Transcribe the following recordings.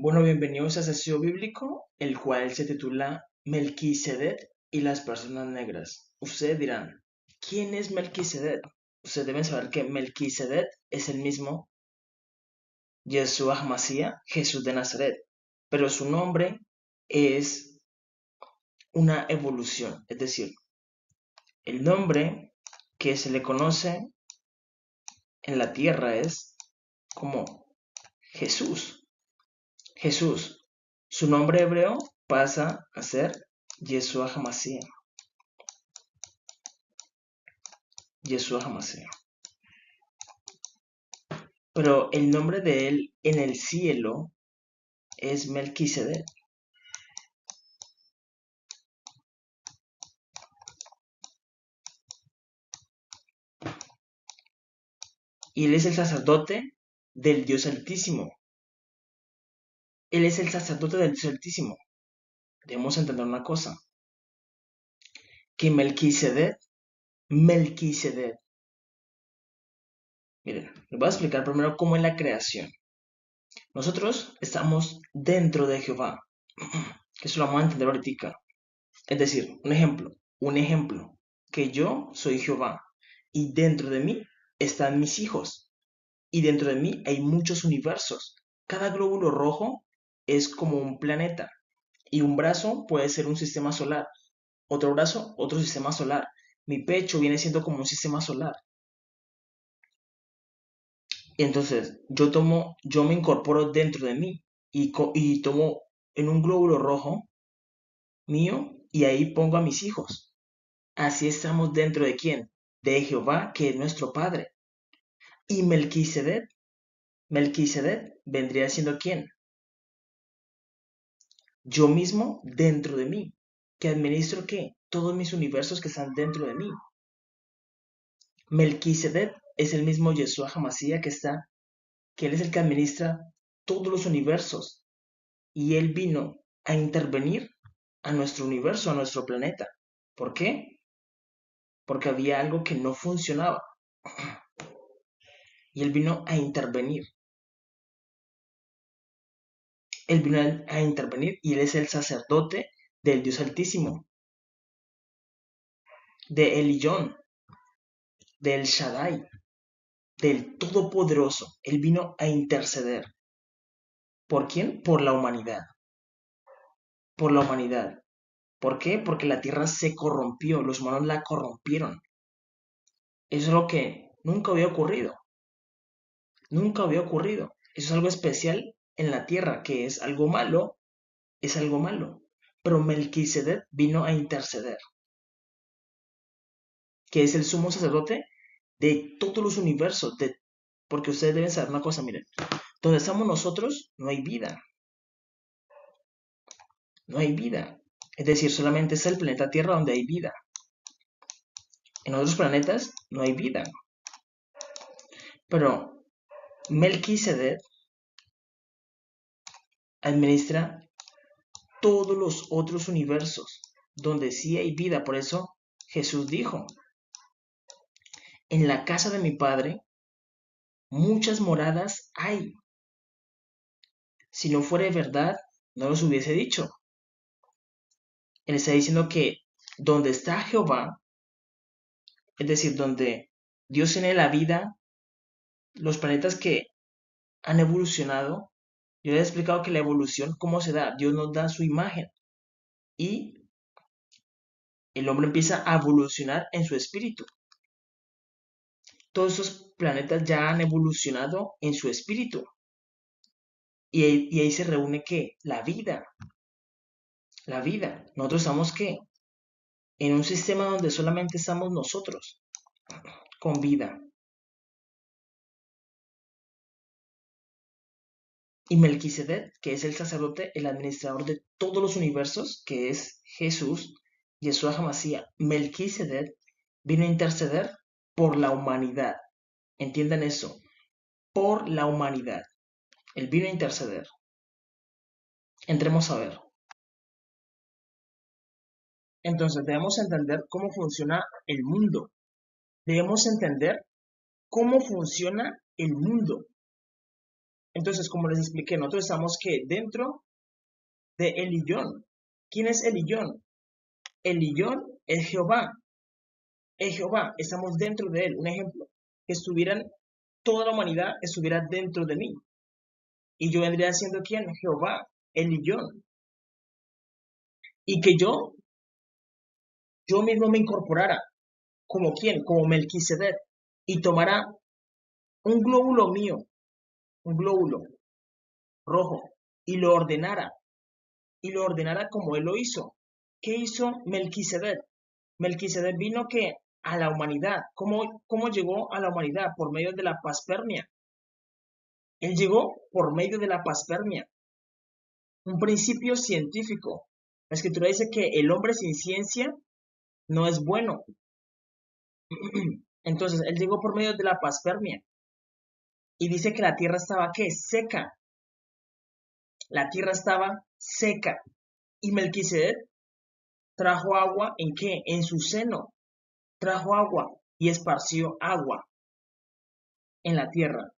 Bueno, bienvenidos a Sesio Bíblico, el cual se titula Melquisedec y las personas negras. Ustedes dirán, ¿quién es Melquisedec? Ustedes deben saber que Melquisedec es el mismo Yeshua HaMashiach, Jesús de Nazaret, pero su nombre es una evolución, es decir, el nombre que se le conoce en la tierra es como Jesús. Jesús, su nombre hebreo pasa a ser Yeshua HaMashiach. Yeshua HaMashiach. Pero el nombre de él en el cielo es Melquisedec. Y él es el sacerdote del Dios Altísimo. Él es el sacerdote del Dios Altísimo. Debemos entender una cosa. Que Melquisedec. Miren, les voy a explicar primero cómo es la creación. Nosotros estamos dentro de Jehová. Que eso lo vamos a entender ahorita. Es decir, un ejemplo, que yo soy Jehová y dentro de mí están mis hijos y dentro de mí hay muchos universos. Cada glóbulo rojo es como un planeta y un brazo puede ser un sistema solar, otro brazo, otro sistema solar. Mi pecho viene siendo como un sistema solar. Y entonces yo me incorporo dentro de mí y tomo en un glóbulo rojo mío y ahí pongo a mis hijos. Así estamos dentro de quién? De Jehová, que es nuestro Padre. Y Melquisedec vendría siendo quién? Yo mismo dentro de mí, que administro qué? Todos mis universos que están dentro de mí. Melquisedec es el mismo Yeshua HaMashiach que él es el que administra todos los universos. Y él vino a intervenir a nuestro universo, a nuestro planeta. ¿Por qué? Porque había algo que no funcionaba. Y él vino a intervenir. Él vino a intervenir y él es el sacerdote del Dios Altísimo, de Elillón, del Shaddai, del Todopoderoso. Él vino a interceder. ¿Por quién? Por la humanidad. Por la humanidad. ¿Por qué? Porque la tierra se corrompió, los humanos la corrompieron. Eso es lo que nunca había ocurrido. Nunca había ocurrido. Eso es algo especial en la tierra, que es algo malo. Pero Melquisedec vino a interceder, que es el sumo sacerdote de todos los universos, porque ustedes deben saber una cosa, miren, donde estamos nosotros no hay vida, no hay vida. Es decir, solamente es el planeta Tierra donde hay vida. En otros planetas no hay vida. Pero Melquisedec administra todos los otros universos donde sí hay vida. Por eso Jesús dijo, en la casa de mi Padre muchas moradas hay. Si no fuera verdad, no los hubiese dicho. Él está diciendo que donde está Jehová, es decir, donde Dios tiene la vida, los planetas que han evolucionado, yo les he explicado que la evolución, ¿cómo se da? Dios nos da su imagen y el hombre empieza a evolucionar en su espíritu. Todos esos planetas ya han evolucionado en su espíritu. Y ahí se reúne ¿qué? La vida. La vida. Nosotros estamos ¿qué? En un sistema donde solamente estamos nosotros con vida. Y Melquisedec, que es el sacerdote, el administrador de todos los universos, que es Jesús, Yeshua HaMashiach, Melquisedec, vino a interceder por la humanidad. Entiendan eso, por la humanidad. Él vino a interceder. Entremos a ver. Entonces debemos entender cómo funciona el mundo. Debemos entender cómo funciona el mundo. Entonces, como les expliqué, nosotros estamos que dentro de Eliyón. ¿Quién es Eliyón? Eliyón es Jehová. Es Jehová. Estamos dentro de él. Un ejemplo, que toda la humanidad estuviera dentro de mí. Y yo vendría siendo ¿quién? Jehová, Eliyón. Y que yo mismo me incorporara. ¿Como quién? Como Melquisedec. Y tomara un glóbulo mío, un glóbulo rojo, y lo ordenara como él lo hizo. ¿Qué hizo Melquisedec? Melquisedec vino que a la humanidad. ¿Cómo llegó a la humanidad? Por medio de la paspermia. Él llegó por medio de la paspermia. Un principio científico. La escritura dice que el hombre sin ciencia no es bueno. Entonces, él llegó por medio de la paspermia. Y dice que la tierra estaba, ¿qué? Seca. La tierra estaba seca. Y Melquisedec trajo agua, ¿en qué? En su seno. Trajo agua y esparció agua en la tierra.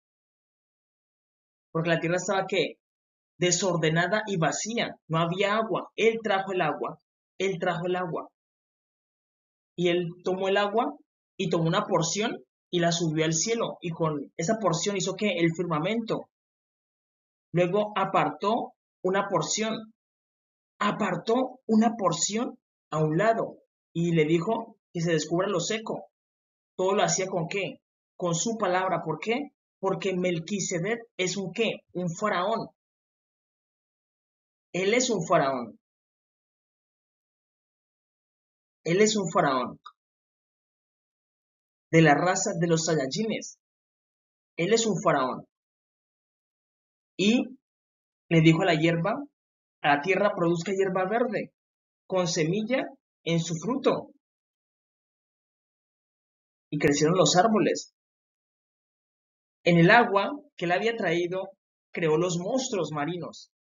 Porque la tierra estaba, ¿qué? Desordenada y vacía. No había agua. Él trajo el agua. Él trajo el agua. Y él tomó el agua y tomó una porción y la subió al cielo. Y con esa porción hizo que el firmamento. Luego apartó una porción a un lado y le dijo que se descubra lo seco. Todo lo hacía ¿con qué? Con su palabra. ¿Por qué? Porque Melquisedec es un ¿qué? Un faraón. Él es un faraón. Él es un faraón de la raza de los Saiyajines. Él es un faraón. Y le dijo a la hierba, a la tierra produzca hierba verde, con semilla en su fruto. Y crecieron los árboles. En el agua que él había traído, creó los monstruos marinos,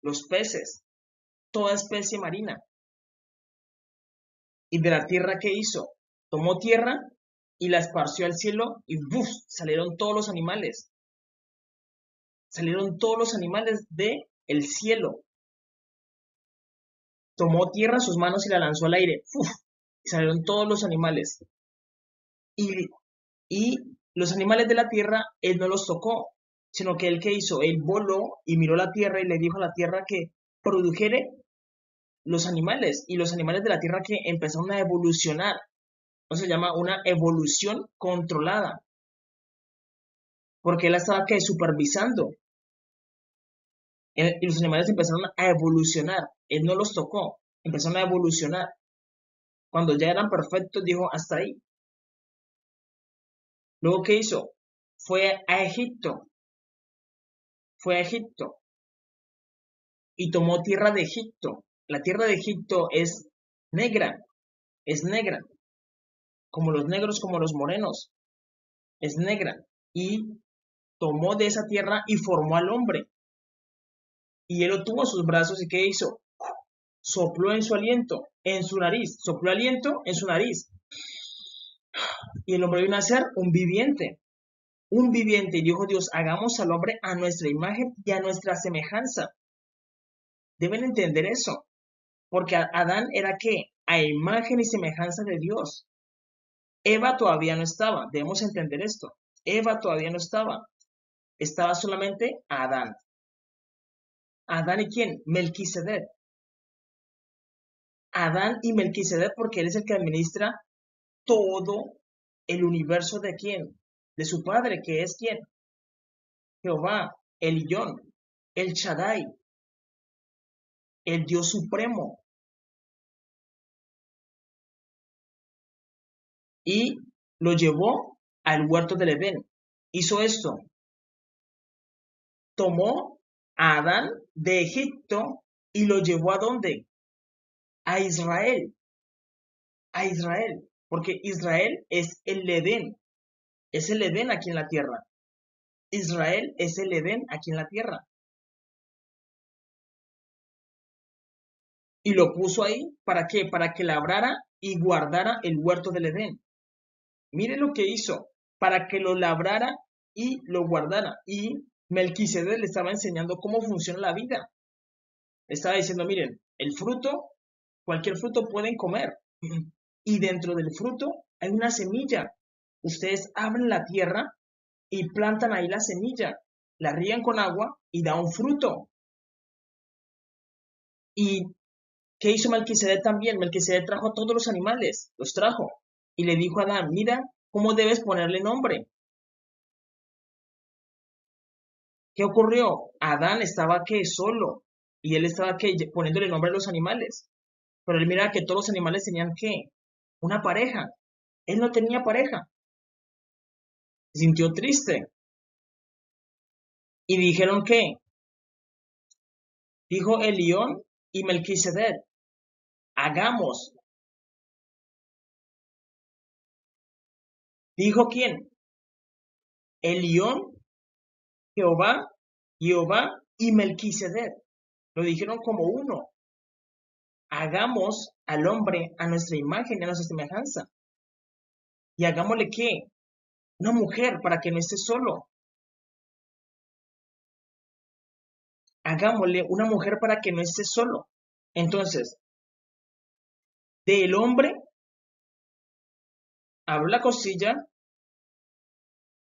los peces, toda especie marina. Y de la tierra que hizo, tomó tierra y la esparció al cielo y ¡buf! Salieron todos los animales. Salieron todos los animales del cielo. Tomó tierra en sus manos y la lanzó al aire. ¡Uf! Y salieron todos los animales. Y los animales de la tierra, él no los tocó, sino que él que hizo, él voló y miró la tierra y le dijo a la tierra que produjere los animales. Y los animales de la tierra que empezaron a evolucionar. Eso se llama una evolución controlada. Porque él estaba que supervisando. Y los animales empezaron a evolucionar. Él no los tocó, empezaron a evolucionar. Cuando ya eran perfectos, dijo, hasta ahí. Luego, ¿qué hizo? Fue a Egipto. Y tomó tierra de Egipto. La tierra de Egipto es negra, como los negros, como los morenos, es negra. Y tomó de esa tierra y formó al hombre. Y él lo tuvo en sus brazos y ¿qué hizo? Sopló en su aliento, en su nariz, sopló aliento en su nariz. Y el hombre vino a ser un viviente, y dijo Dios, hagamos al hombre a nuestra imagen y a nuestra semejanza. Deben entender eso, porque Adán era ¿qué? A imagen y semejanza de Dios. Eva todavía no estaba, debemos entender esto. Eva todavía no estaba solamente Adán. ¿Adán y quién? Melquisedec. Adán y Melquisedec porque él es el que administra todo el universo de quién, de su padre, que es quién, Jehová, Eliyón, el Shaddai, el Dios supremo. Y lo llevó al huerto del Edén. Hizo esto. Tomó a Adán de Egipto y lo llevó ¿a dónde? A Israel. A Israel. Porque Israel es el Edén. Es el Edén aquí en la tierra. Israel es el Edén aquí en la tierra. Y lo puso ahí, ¿para qué? Para que labrara y guardara el huerto del Edén. Mire lo que hizo, para que lo labrara y lo guardara. Y Melquisedec le estaba enseñando cómo funciona la vida. Le estaba diciendo, miren, el fruto, cualquier fruto pueden comer. Y dentro del fruto hay una semilla. Ustedes abren la tierra y plantan ahí la semilla, la rían con agua y da un fruto. ¿Y qué hizo Melquisedec también? Melquisedec trajo a todos los animales, los trajo. Y le dijo a Adán, mira cómo debes ponerle nombre. ¿Qué ocurrió? Adán estaba que solo y él estaba que poniéndole nombre a los animales. Pero él mira que todos los animales tenían que una pareja. Él no tenía pareja. Se sintió triste. Y dijeron que, dijo Elión y Melquisedec, hagamos. ¿Dijo quién? Elión, Jehová, Jehová y Melquisedec. Lo dijeron como uno. Hagamos al hombre a nuestra imagen y a nuestra semejanza. Y hagámosle qué? Una mujer para que no esté solo. Hagámosle una mujer para que no esté solo. Entonces, del hombre abrió la costilla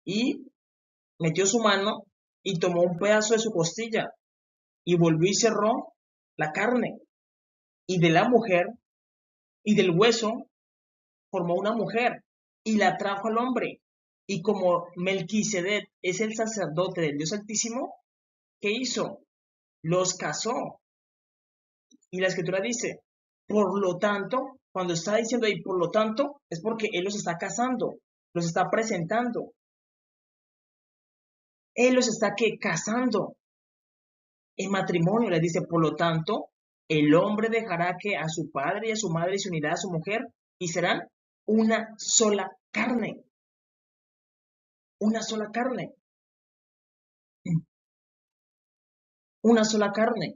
y metió su mano y tomó un pedazo de su costilla y volvió y cerró la carne. Y de la mujer y del hueso formó una mujer y la trajo al hombre. Y como Melquisedec es el sacerdote del Dios Altísimo, ¿qué hizo? Los casó. Y la escritura dice, por lo tanto, cuando está diciendo ahí, por lo tanto, es porque Él los está casando, los está presentando. Él los está ¿qué? Casando en matrimonio. Les dice, por lo tanto, el hombre dejará que a su padre y a su madre y se unirá a su mujer y serán una sola carne. Una sola carne. Una sola carne.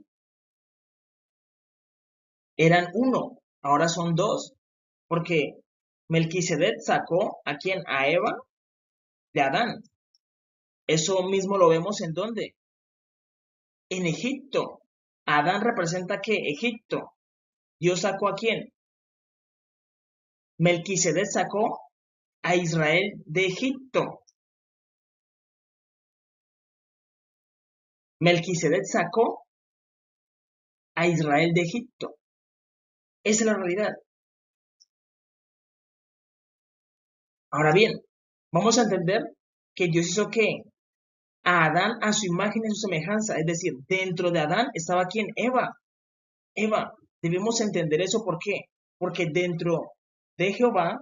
Eran uno, ahora son dos. Porque Melquisedec sacó a quién? A Eva de Adán. Eso mismo lo vemos en dónde? En Egipto. Adán representa ¿qué? Egipto. Dios sacó a quién? Melquisedec sacó a Israel de Egipto. Melquisedec sacó a Israel de Egipto. Esa es la realidad. Ahora bien, vamos a entender que Dios hizo ¿qué? A Adán a su imagen y a su semejanza. Es decir, dentro de Adán estaba ¿quién? Eva. Eva, debemos entender eso. ¿Por qué? Porque dentro de Jehová,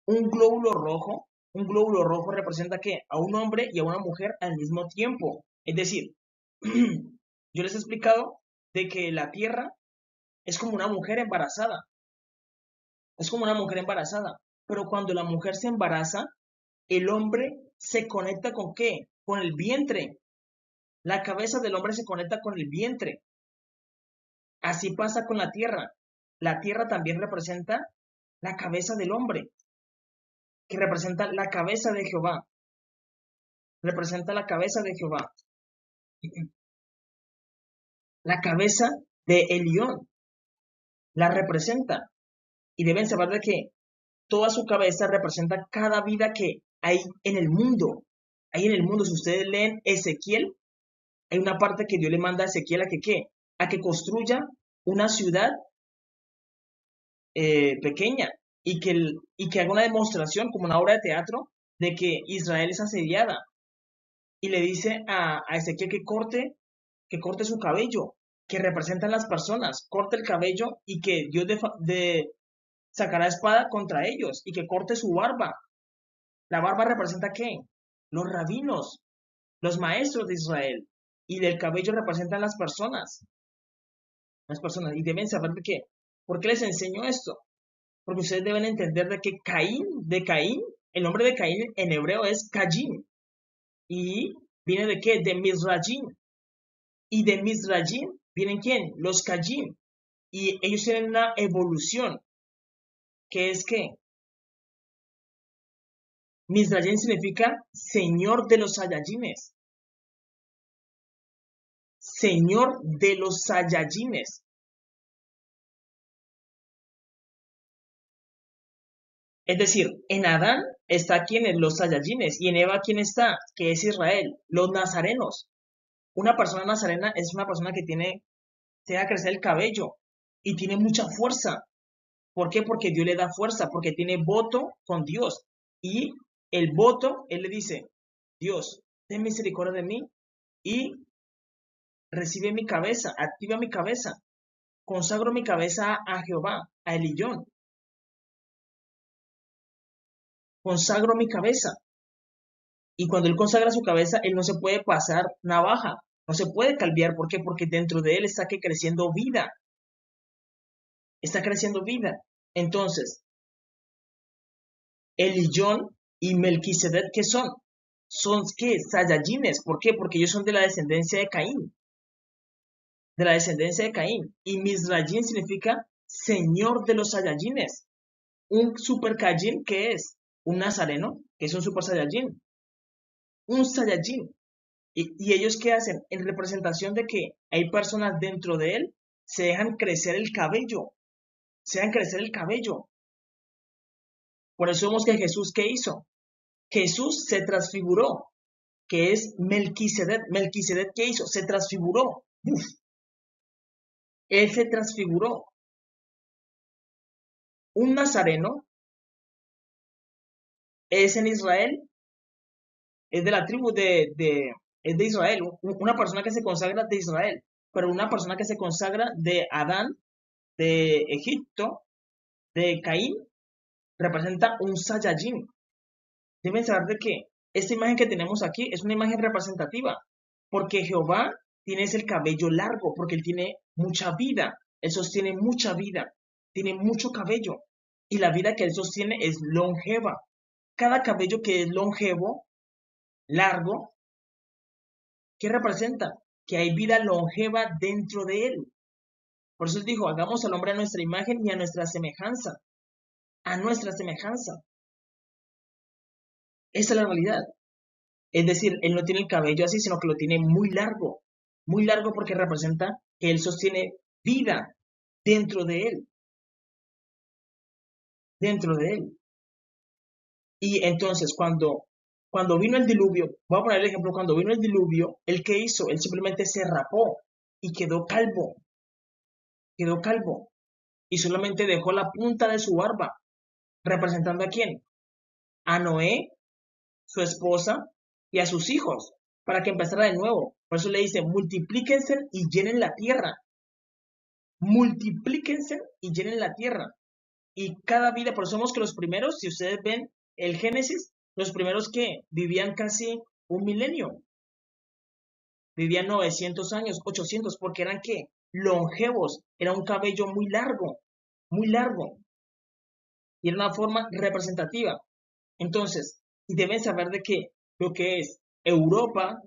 un glóbulo rojo representa ¿qué? A un hombre y a una mujer al mismo tiempo. Es decir, yo les he explicado de que la tierra es como una mujer embarazada. Es como una mujer embarazada. Pero cuando la mujer se embaraza, el hombre se conecta con ¿qué? Con el vientre. La cabeza del hombre se conecta con el vientre. Así pasa con la tierra. La tierra también representa la cabeza del hombre, que representa la cabeza de Jehová. Representa la cabeza de Jehová. La cabeza de Elión. La representa. Y deben saber de que toda su cabeza representa cada vida que hay en el mundo. Hay en el mundo. Si ustedes leen Ezequiel, hay una parte que Dios le manda a Ezequiel a que ¿qué? A que construya una ciudad pequeña y que haga una demostración como una obra de teatro de que Israel es asediada. Y le dice a Ezequiel que corte su cabello, que representan las personas, corte el cabello y que Dios sacará espada contra ellos y que corte su barba. La barba representa ¿qué? Los rabinos, los maestros de Israel. Y el cabello representan las personas. Las personas. Y deben saber de qué. ¿Por qué les enseño esto? Porque ustedes deben entender de Caín, el nombre de Caín en hebreo es Caín. ¿Y viene de qué? De Mizrayim. Y de Mizrayim vienen ¿quién? Los Caín. Y ellos tienen una evolución, que es que Mizrayim significa Señor de los Saiyajines. Señor de los Saiyajines. Es decir, en Adán está quienes los Saiyajines y en Eva quién está, que es Israel, los nazarenos. Una persona nazarena es una persona que se deja crecer el cabello y tiene mucha fuerza. ¿Por qué? Porque Dios le da fuerza, porque tiene voto con Dios. Y el voto, él le dice, Dios, ten misericordia de mí y recibe mi cabeza, activa mi cabeza, consagro mi cabeza a Jehová, a Eliyón, consagro mi cabeza. Y cuando él consagra su cabeza, él no se puede pasar navaja, no se puede calviar. ¿Por qué? Porque dentro de él está creciendo vida, está creciendo vida. Entonces, Eliyón y Melquisedec, ¿qué son? Son, ¿qué? Saiyajines. ¿Por qué? Porque ellos son de la descendencia de Caín, de la descendencia de Caín. Y Misrayim significa señor de los Saiyajines. Un super Kaijin, ¿qué es? Un nazareno, que es un super Saiyajin. Un Saiyajin. ¿Y ellos qué hacen? En representación de que hay personas dentro de él, se dejan crecer el cabello. Se dejan crecer el cabello. Por eso vemos que Jesús, ¿qué hizo? Jesús se transfiguró, que es Melquisedec. Melquisedec, ¿qué hizo? Se transfiguró. Uf. Él se transfiguró. Un nazareno es en Israel, es de la tribu es de Israel, una persona que se consagra de Israel, pero una persona que se consagra de Adán, de Egipto, de Caín, representa un Saiyajin. Deben saber de que esta imagen que tenemos aquí es una imagen representativa, porque Jehová tiene el cabello largo, porque él tiene mucha vida, él sostiene mucha vida, tiene mucho cabello, y la vida que él sostiene es longeva. Cada cabello que es longevo, largo, ¿qué representa? Que hay vida longeva dentro de él. Por eso él dijo, hagamos al hombre a nuestra imagen y a nuestra semejanza. A nuestra semejanza. Esa es la realidad. Es decir, él no tiene el cabello así, sino que lo tiene muy largo. Muy largo porque representa que él sostiene vida dentro de él. Dentro de él. Y entonces, cuando vino el diluvio, voy a poner el ejemplo, cuando vino el diluvio, ¿él qué hizo? Él simplemente se rapó y quedó calvo. Quedó calvo. Y solamente dejó la punta de su barba. ¿Representando a quién? A Noé, su esposa y a sus hijos, para que empezara de nuevo. Por eso le dice, multiplíquense y llenen la tierra. Multiplíquense y llenen la tierra. Y cada vida, por eso somos que los primeros, si ustedes ven el Génesis, los primeros que vivían casi un milenio, vivían 900 años, 800, porque eran ¿qué? Longevos, era un cabello muy largo, y era una forma representativa. Entonces, y deben saber de que lo que es Europa,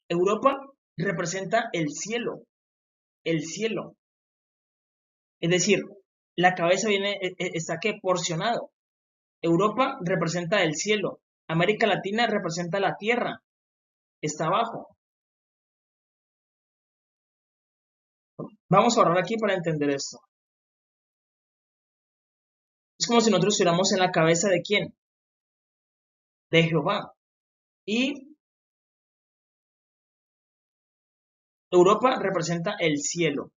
Europa representa el cielo, el cielo. Es decir, la cabeza está que porcionado. Europa representa el cielo, América Latina representa la tierra, está abajo. Vamos a orar aquí para entender esto. Es como si nosotros estuviéramos en la cabeza de quién, de Jehová. Y Europa representa el cielo.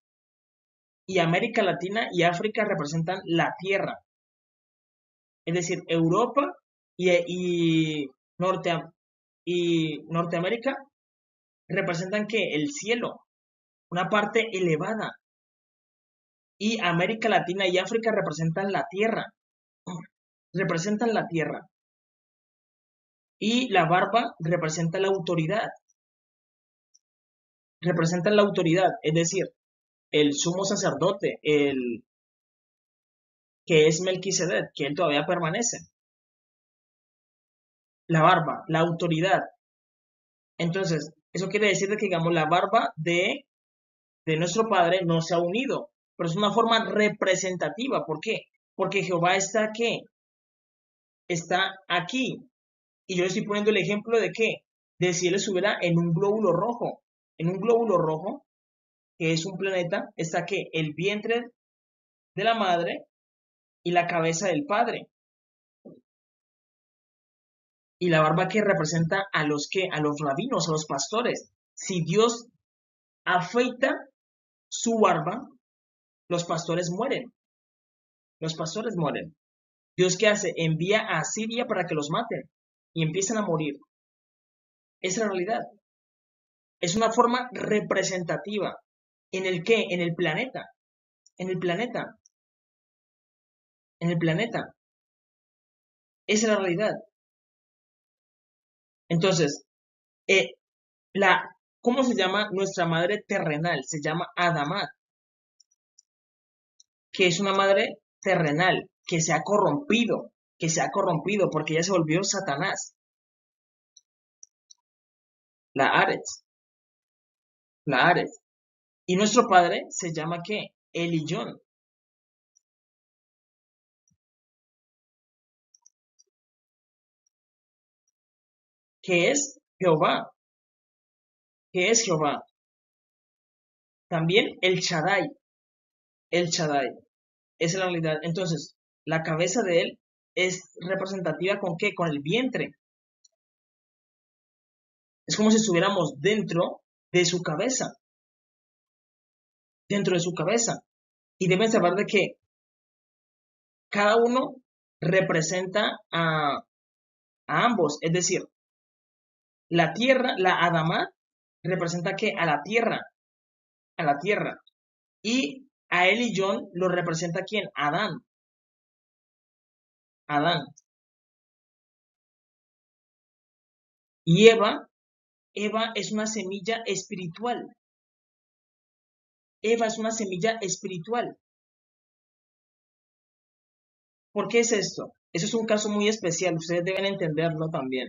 Y América Latina y África representan la tierra. Es decir, Europa y Norteamérica representan ¿qué? El cielo, una parte elevada. Y América Latina y África representan la tierra. Representan la tierra. Y la barba representa la autoridad. Representan la autoridad, es decir, el sumo sacerdote, el que es Melquisedec, que él todavía permanece. La barba, la autoridad. Entonces, eso quiere decir que, digamos, la barba de nuestro Padre no se ha unido, pero es una forma representativa. ¿Por qué? Porque Jehová está aquí, está aquí. Y yo le estoy poniendo el ejemplo de qué, de si él estuviera en un glóbulo rojo. en un glóbulo rojo, que es un planeta, está que el vientre de la madre y la cabeza del padre. Y la barba que representa a los rabinos, a los pastores. Si Dios afeita su barba, los pastores mueren. Los pastores mueren. Dios, ¿qué hace? Envía a Asiria para que los maten y empiezan a morir. Esa es la realidad. Es una forma representativa. ¿En el qué? En el planeta. En el planeta. En el planeta. Esa es la realidad. Entonces, eh, ¿cómo se llama nuestra madre terrenal? Se llama Adamat, que es una madre terrenal, que se ha corrompido porque ella se volvió Satanás, la Ares, la Ares. Y nuestro padre se llama ¿qué? Elillón, que es Jehová, que es Jehová. También el Shaddai, esa es la realidad. Entonces, la cabeza de él es representativa con ¿qué? Con el vientre. Es como si estuviéramos de su cabeza, dentro de su cabeza. Y deben saber de que cada uno representa a ambos. Es decir, la tierra, la Adamá, representa que a la tierra. Y a él y John lo representa quién? Adán. Adán. Y Eva es una semilla espiritual. Eva es una semilla espiritual. ¿Por qué es esto? Eso es un caso muy especial. Ustedes deben entenderlo también.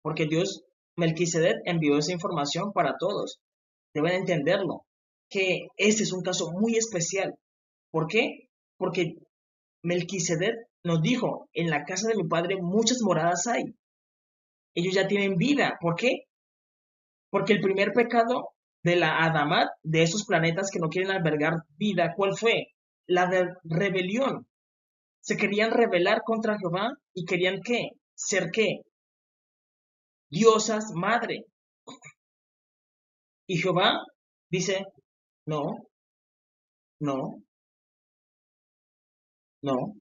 Porque Dios, Melquisedec, envió esa información para todos. Deben entenderlo. Que este es un caso muy especial. ¿Por qué? Porque Melquisedec nos dijo, en la casa de mi padre muchas moradas hay. Ellos ya tienen vida. ¿Por qué? Porque el primer pecado de la Adamat, de esos planetas que no quieren albergar vida, ¿cuál fue? La de rebelión. Se querían rebelar contra Jehová y querían ¿qué? Ser ¿qué? Diosas madre. Y Jehová dice, no, no, no.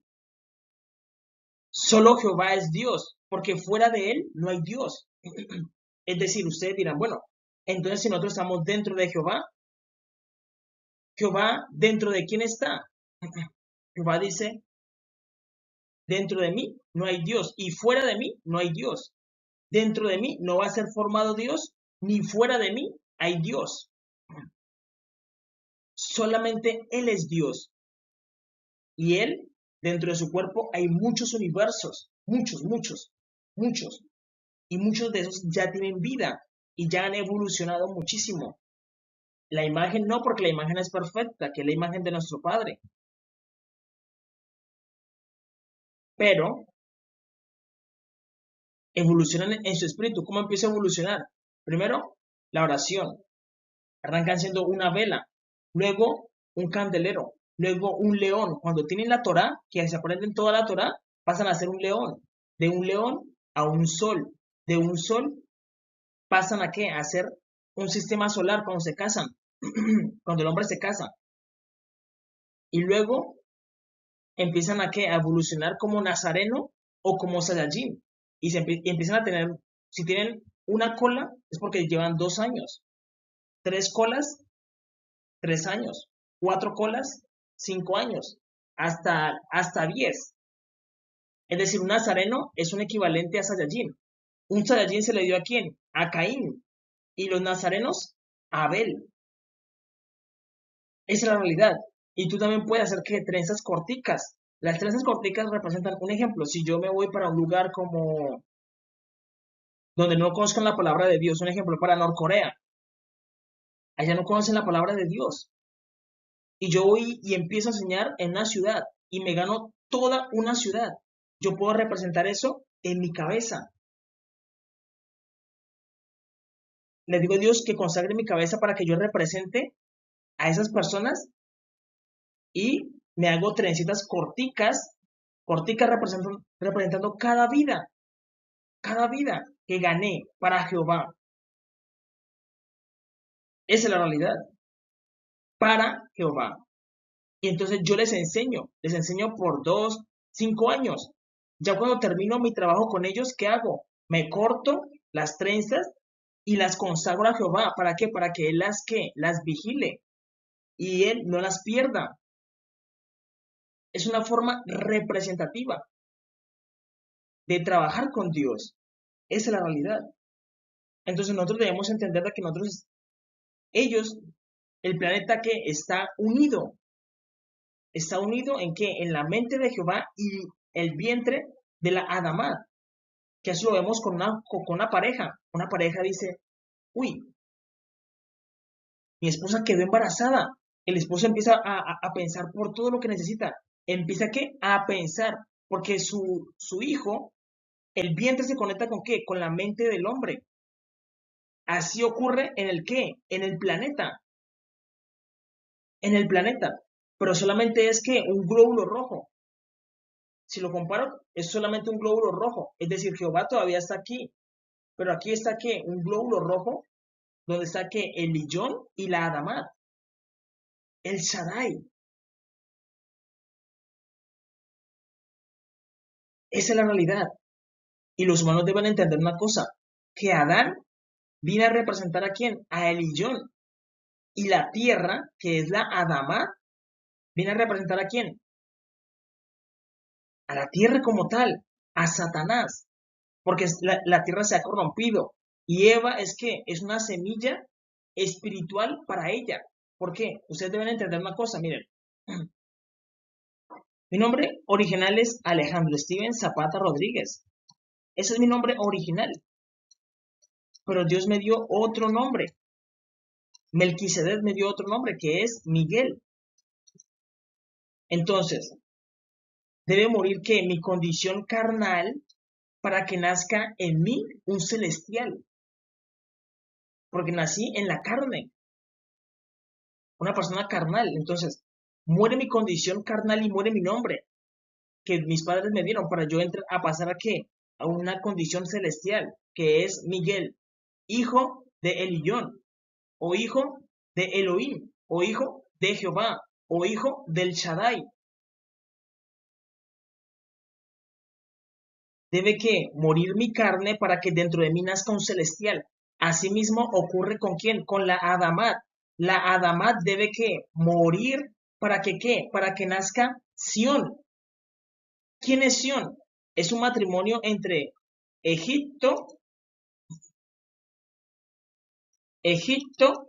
Solo Jehová es Dios, porque fuera de él no hay Dios. Es decir, ustedes dirán, bueno, entonces si nosotros estamos dentro de Jehová, Jehová dentro de quién está. Jehová dice, dentro de mí no hay Dios y fuera de mí no hay Dios. Dentro de mí no va a ser formado Dios, ni fuera de mí hay Dios. Solamente Él es Dios. Y Él, dentro de su cuerpo, hay muchos universos, muchos, muchos, muchos. Y muchos de esos ya tienen vida y ya han evolucionado muchísimo. La imagen no, porque la imagen es perfecta, que es la imagen de nuestro Padre. Pero evolucionan en su espíritu. ¿Cómo empieza a evolucionar? Primero, la oración. Arrancan siendo una vela, luego un candelero, luego un león. Cuando tienen la Torá, que se aprenden toda la Torá, pasan a ser un león. De un león a un sol. De un sol pasan a qué? A ser un sistema solar cuando se casan, cuando el hombre se casa. Y luego empiezan a qué? A evolucionar como nazareno o como Saiyajin. Y empiezan a tener, si tienen una cola, es porque llevan 2 años. 3 colas, 3 años. 4 colas, 5 años. Hasta 10. Es decir, un nazareno es un equivalente a Saiyajin. Un Saiyajin se le dio a quién? A Caín. Y los nazarenos, a Abel. Esa es la realidad. Y tú también puedes hacer que trenzas corticas. Las trenzas corticas representan un ejemplo. Si yo me voy para un lugar como donde no conozcan la palabra de Dios, un ejemplo para Norcorea, allá no conocen la palabra de Dios. Y yo voy y empiezo a enseñar en una ciudad y me gano toda una ciudad. Yo puedo representar eso en mi cabeza. Le digo a Dios que consagre mi cabeza para que yo represente a esas personas y me hago trencitas corticas, corticas representando cada vida que gané para Jehová. Esa es la realidad, para Jehová. Y entonces yo les enseño por 2, 5 años. Ya cuando termino mi trabajo con ellos, ¿qué hago? Me corto las trenzas y las consagro a Jehová. ¿Para qué? Para que Él las vigile y Él no las pierda. Es una forma representativa de trabajar con Dios. Esa es la realidad. Entonces nosotros debemos entender de que ellos, el planeta que está unido en qué? En la mente de Jehová y el vientre de la Adamá, que eso lo vemos con una pareja. Una pareja dice, uy, mi esposa quedó embarazada. El esposo empieza a pensar por todo lo que necesita. Empieza ¿qué? A pensar, porque su hijo, el vientre se conecta con ¿qué? Con la mente del hombre. Así ocurre en el ¿qué? En el planeta. En el planeta. Pero solamente es que un glóbulo rojo. Si lo comparo, es solamente un glóbulo rojo. Es decir, Jehová todavía está aquí. Pero aquí está ¿qué? Un glóbulo rojo donde está ¿qué? El Lillón y la Adamat. El Shaddai. Esa es la realidad. Y los humanos deben entender una cosa, que Adán viene a representar ¿a quién? A Elillón. Y la tierra, que es la Adamá, viene a representar ¿a quién? A la tierra como tal, a Satanás. Porque la tierra se ha corrompido. Y Eva es una semilla espiritual para ella. ¿Por qué? Ustedes deben entender una cosa, miren. Mi nombre original es Alejandro Steven Zapata Rodríguez. Ese es mi nombre original. Pero Dios me dio otro nombre. Melquisedec me dio otro nombre, que es Miguel. Entonces, debe morir que mi condición carnal para que nazca en mí un celestial. Porque nací en la carne, una persona carnal. Entonces, muere mi condición carnal y muere mi nombre que mis padres me dieron para yo entrar a pasar a qué? A una condición celestial, que es Miguel, hijo de Elillón, o hijo de Elohim, o hijo de Jehová, o hijo del Shaddai. Debe que morir mi carne para que dentro de mí nazca un celestial. Asimismo ocurre con quién? Con la Adamat. La Adamat debe que morir para que qué? Para que nazca Sión. ¿Quién es Sión? Es un matrimonio entre Egipto, Egipto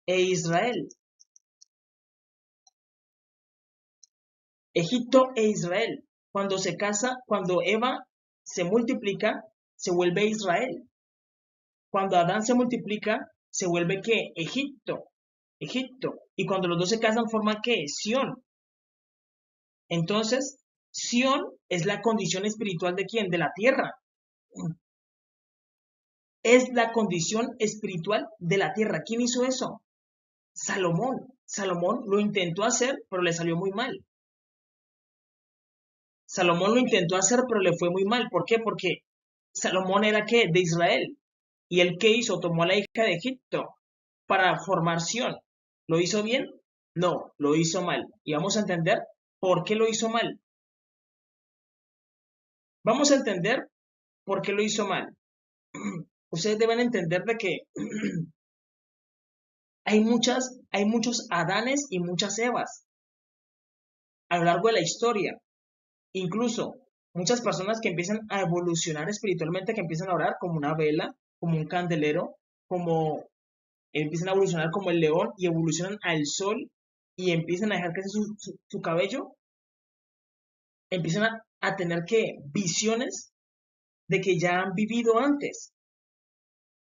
e Israel. Egipto e Israel. Cuando se casa, cuando Eva se multiplica, se vuelve Israel. Cuando Adán se multiplica, se vuelve ¿qué? Egipto. Egipto. Y cuando los dos se casan, forman ¿qué? Sión. Entonces, Sión es la condición espiritual de quién? De la tierra. Es la condición espiritual de la tierra. ¿Quién hizo eso? Salomón. Salomón lo intentó hacer, pero le salió muy mal. Salomón lo intentó hacer, pero le fue muy mal. ¿Por qué? Porque Salomón era ¿qué? De Israel. ¿Y él qué hizo? Tomó a la hija de Egipto para formar Sión. ¿Lo hizo bien? No, lo hizo mal. Y vamos a entender por qué lo hizo mal. Vamos a entender por qué lo hizo mal. Ustedes deben entender de que hay muchos Adanes y muchas Evas a lo largo de la historia. Incluso muchas personas que empiezan a evolucionar espiritualmente, que empiezan a orar como una vela, como un candelero, como empiezan a evolucionar como el león y evolucionan al sol y empiezan a dejar crecer su cabello, empiezan a tener que visiones de que ya han vivido antes,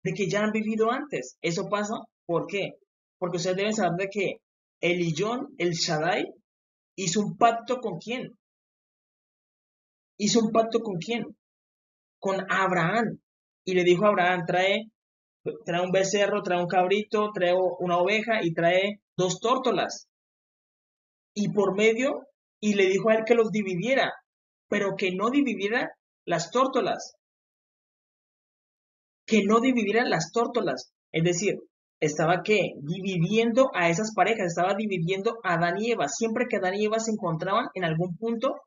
de que ya han vivido antes. Eso pasa, ¿por qué? Porque ustedes deben saber de que Elillón, el Shaddai, hizo un pacto con quién. ¿Hizo un pacto con quién? Con Abraham. Y le dijo a Abraham, trae Trae un becerro, trae un cabrito, trae una oveja y trae dos tórtolas. Y por medio, y le dijo a él que los dividiera, pero que no dividiera las tórtolas, que no dividiera las tórtolas. Es decir, estaba que dividiendo a esas parejas, estaba dividiendo a Adán y Eva. Siempre que Adán y Eva se encontraban en algún punto,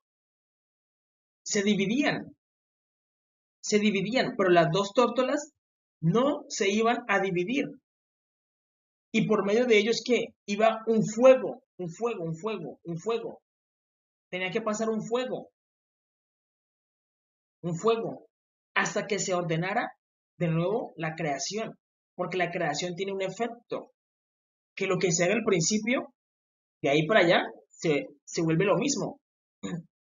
se dividían, se dividían, pero las dos tórtolas no se iban a dividir. Y por medio de ellos, ¿qué? Iba un fuego, un fuego, un fuego, un fuego. Tenía que pasar un fuego, hasta que se ordenara de nuevo la creación. Porque la creación tiene un efecto, que lo que se haga al principio, de ahí para allá, se vuelve lo mismo.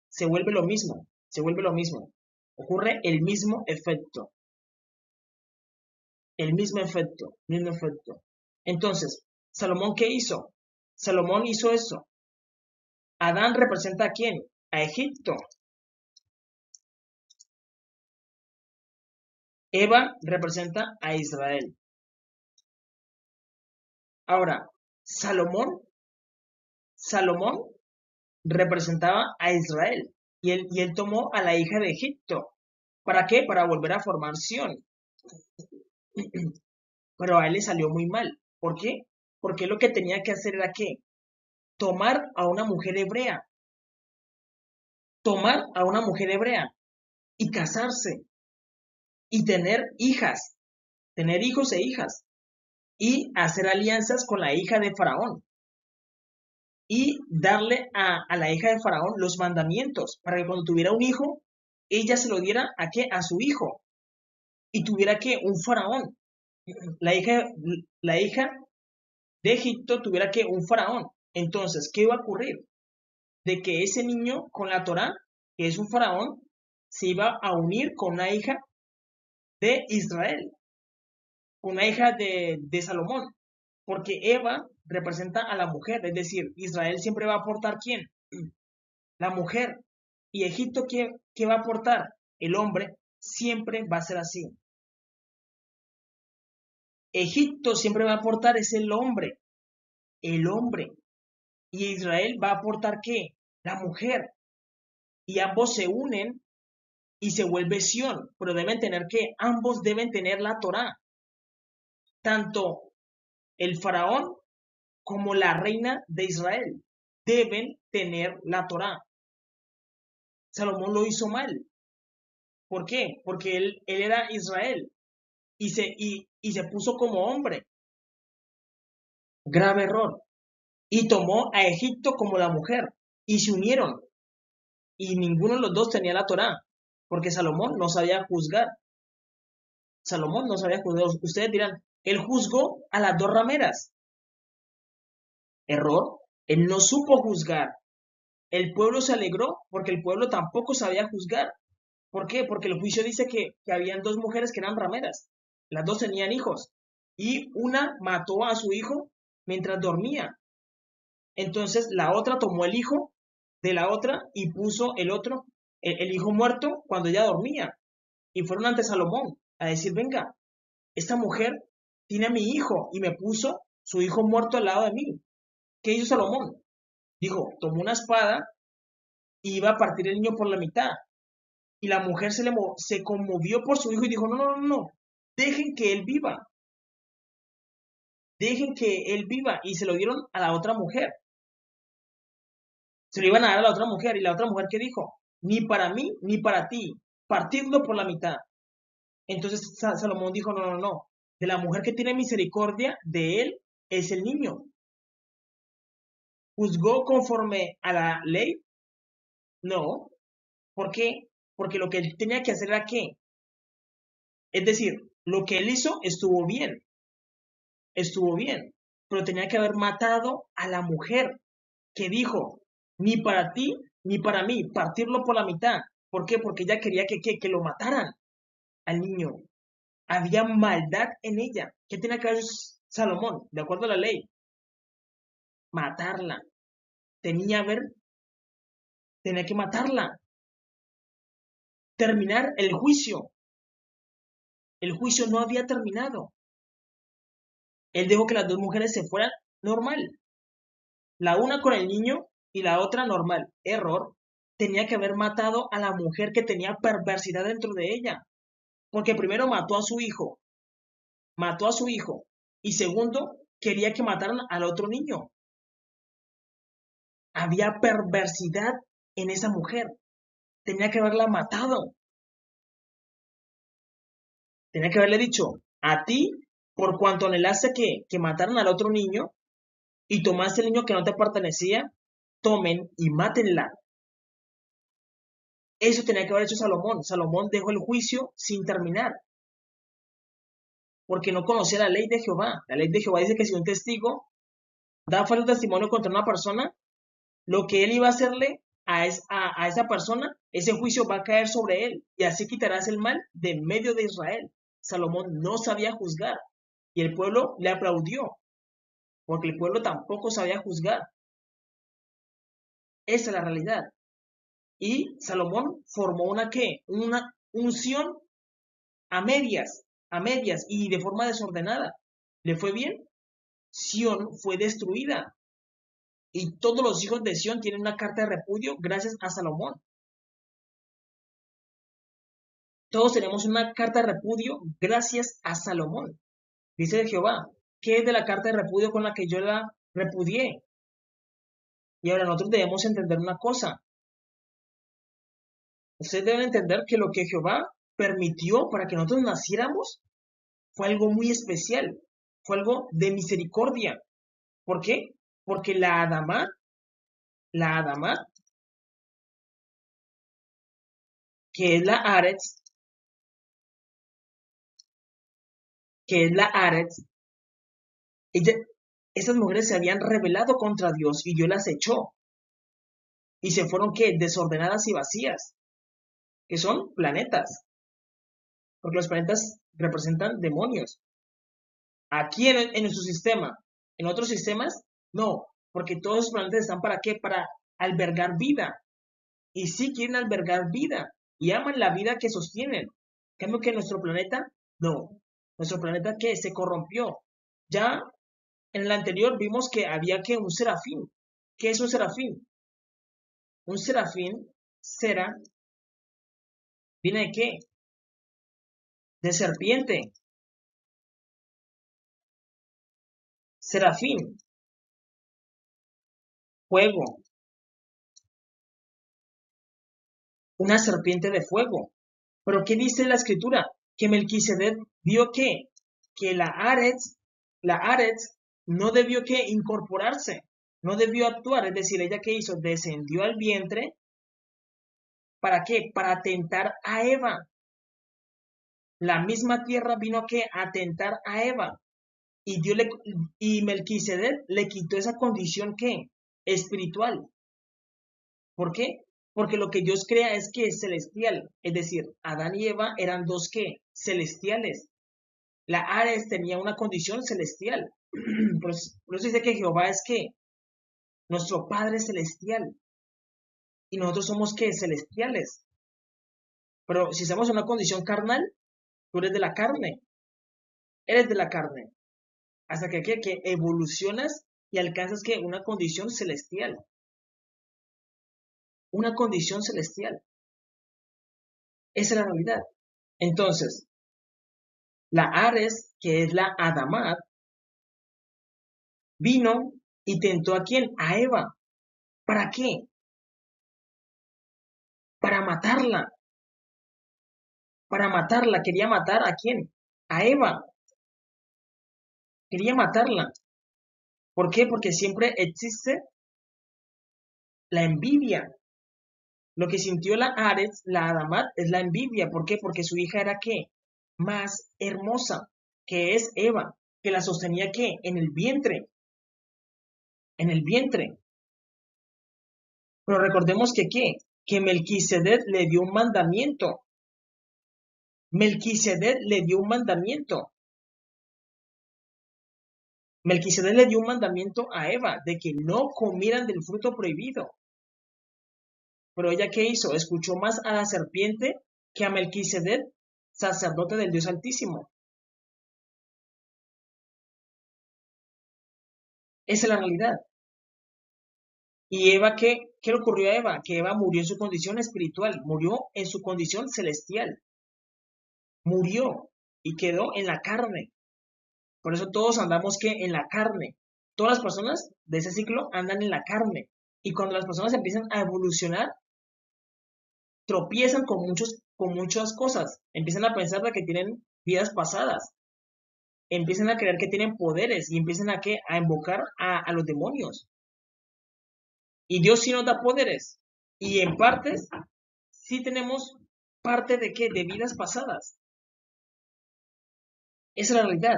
Se vuelve lo mismo, se vuelve lo mismo. Ocurre el mismo efecto, el mismo efecto, mismo efecto. Entonces, ¿Salomón qué hizo? Salomón hizo eso. Adán representa a quién? A Egipto. Eva representa a Israel. Ahora, Salomón representaba a Israel y él tomó a la hija de Egipto. ¿Para qué? Para volver a formar Sión. Pero a él le salió muy mal. ¿Por qué? Porque lo que tenía que hacer era ¿qué? Tomar a una mujer hebrea, tomar a una mujer hebrea y casarse y tener hijas, tener hijos e hijas y hacer alianzas con la hija de Faraón y darle a la hija de Faraón los mandamientos para que cuando tuviera un hijo, ella se lo diera a qué? A su hijo y tuviera que un faraón. La hija, la hija de Egipto tuviera que un faraón. Entonces, ¿qué iba a ocurrir? De que ese niño con la Torá, que es un faraón, se iba a unir con una hija de Israel, con una hija de Salomón, porque Eva representa a la mujer, es decir, Israel siempre va a aportar ¿quién? La mujer. ¿Y Egipto qué va a aportar? El hombre. Siempre va a ser así. Egipto siempre va a aportar es el hombre, el hombre. Y Israel va a aportar ¿qué? La mujer. Y ambos se unen y se vuelve Sión, pero deben tener ¿qué? Ambos deben tener la Torá. Tanto el faraón como la reina de Israel deben tener la Torá. Salomón lo hizo mal. ¿Por qué? Porque él era Israel y se puso como hombre. Grave error. Y tomó a Egipto como la mujer y se unieron. Y ninguno de los dos tenía la Torá, porque Salomón no sabía juzgar. Salomón no sabía juzgar. Ustedes dirán, él juzgó a las dos rameras. Error. Él no supo juzgar. El pueblo se alegró porque el pueblo tampoco sabía juzgar. ¿Por qué? Porque el juicio dice que habían dos mujeres que eran rameras. Las dos tenían hijos. Y una mató a su hijo mientras dormía. Entonces la otra tomó el hijo de la otra y puso el otro, el hijo muerto, cuando ella dormía. Y fueron ante Salomón a decir, venga, esta mujer tiene a mi hijo y me puso su hijo muerto al lado de mí. ¿Qué hizo Salomón? Dijo, tomó una espada y iba a partir el niño por la mitad. Y la mujer se conmovió por su hijo y dijo, no, no, no, no, dejen que él viva, dejen que él viva. Y se lo dieron a la otra mujer. Se lo iban a dar a la otra mujer. Y la otra mujer, ¿qué dijo? Ni para mí, ni para ti. Partidlo por la mitad. Entonces Salomón dijo, no, no, no. De la mujer que tiene misericordia, de él es el niño. ¿Juzgó conforme a la ley? No. ¿Por qué? Porque lo que él tenía que hacer era qué. Es decir, lo que él hizo estuvo bien, pero tenía que haber matado a la mujer que dijo, ni para ti, ni para mí, partirlo por la mitad. ¿Por qué? Porque ella quería que lo mataran al niño. Había maldad en ella. ¿Qué tenía que hacer Salomón? De acuerdo a la ley, matarla. Tenía que matarla. Terminar el juicio. El juicio no había terminado. Él dejó que las dos mujeres se fueran normal. La una con el niño y la otra normal. Error. Tenía que haber matado a la mujer que tenía perversidad dentro de ella. Porque primero mató a su hijo. Mató a su hijo. Y segundo, quería que mataran al otro niño. Había perversidad en esa mujer. Tenía que haberla matado. Tenía que haberle dicho, a ti, por cuanto anhelaste que mataran al otro niño y tomaste el niño que no te pertenecía, tomen y mátenla. Eso tenía que haber hecho Salomón. Salomón dejó el juicio sin terminar, porque no conocía la ley de Jehová. La ley de Jehová dice que si un testigo da falso testimonio contra una persona, lo que él iba a hacerle a esa persona, ese juicio va a caer sobre él, y así quitarás el mal de medio de Israel. Salomón no sabía juzgar, y el pueblo le aplaudió, porque el pueblo tampoco sabía juzgar. Esa es la realidad. Y Salomón formó una unción a medias y de forma desordenada. ¿Le fue bien? Sión fue destruida. Y todos los hijos de Sión tienen una carta de repudio gracias a Salomón. Todos tenemos una carta de repudio gracias a Salomón. Dice Jehová, ¿qué es de la carta de repudio con la que yo la repudié? Y ahora nosotros debemos entender una cosa. Ustedes deben entender que lo que Jehová permitió para que nosotros naciéramos fue algo muy especial, fue algo de misericordia. ¿Por qué? Porque la Adamá, que es la Aretz, ella, esas mujeres se habían rebelado contra Dios y Dios las echó. Y se fueron, ¿qué? Desordenadas y vacías, que son planetas, porque los planetas representan demonios. Aquí en nuestro sistema, en otros sistemas, no, porque todos los planetas están ¿para qué? Para albergar vida. Y sí quieren albergar vida y aman la vida que sostienen. En cambio que nuestro planeta, no. Nuestro planeta que se corrompió. Ya en el anterior vimos que había que un serafín. ¿Qué es un serafín? Un serafín, cera, ¿viene de qué? De serpiente. Serafín, fuego, una serpiente de fuego. Pero ¿qué dice la escritura? Que Melquisedec vio que la Aretz no debió que incorporarse, no debió actuar, es decir, ella que hizo, descendió al vientre, ¿para qué? Para tentar a Eva. La misma tierra vino a tentar a Eva. Y, y Melquisedec le quitó esa condición que espiritual. ¿Por qué? Porque lo que Dios crea es que es celestial. Es decir, Adán y Eva eran dos que celestiales. La Ares tenía una condición celestial. Por eso dice que Jehová es que nuestro Padre celestial. Y nosotros somos que celestiales. Pero si estamos en una condición carnal, tú eres de la carne. Eres de la carne. Hasta que evolucionas y alcanzas que una condición celestial. Una condición celestial. Esa es la realidad. Entonces, la Ares, que es la Adamat, vino y tentó ¿a quién? A Eva. ¿Para qué? Para matarla. Para matarla. ¿Quería matar a quién? A Eva. Quería matarla. ¿Por qué? Porque siempre existe la envidia. Lo que sintió la Ares, la Adamat, es la envidia. ¿Por qué? Porque su hija era ¿qué? Más hermosa, que es Eva, que la sostenía ¿qué? En el vientre. En el vientre. Pero recordemos que ¿qué? Que Melquisedec le dio un mandamiento. Melquisedec le dio un mandamiento. Melquisedec le dio un mandamiento a Eva de que no comieran del fruto prohibido. Pero ella ¿qué hizo? Escuchó más a la serpiente que a Melquisedec, sacerdote del Dios Altísimo. Esa es la realidad. ¿Y Eva qué le ocurrió a Eva? Que Eva murió en su condición espiritual, murió en su condición celestial, murió y quedó en la carne. Por eso todos andamos que en la carne. Todas las personas de ese ciclo andan en la carne. Y cuando las personas empiezan a evolucionar, tropiezan con muchas cosas. Empiezan a pensar de que tienen vidas pasadas. Empiezan a creer que tienen poderes y empiezan a invocar a los demonios. Y Dios sí nos da poderes. Y en partes, sí tenemos parte de qué? De vidas pasadas. Esa es la realidad.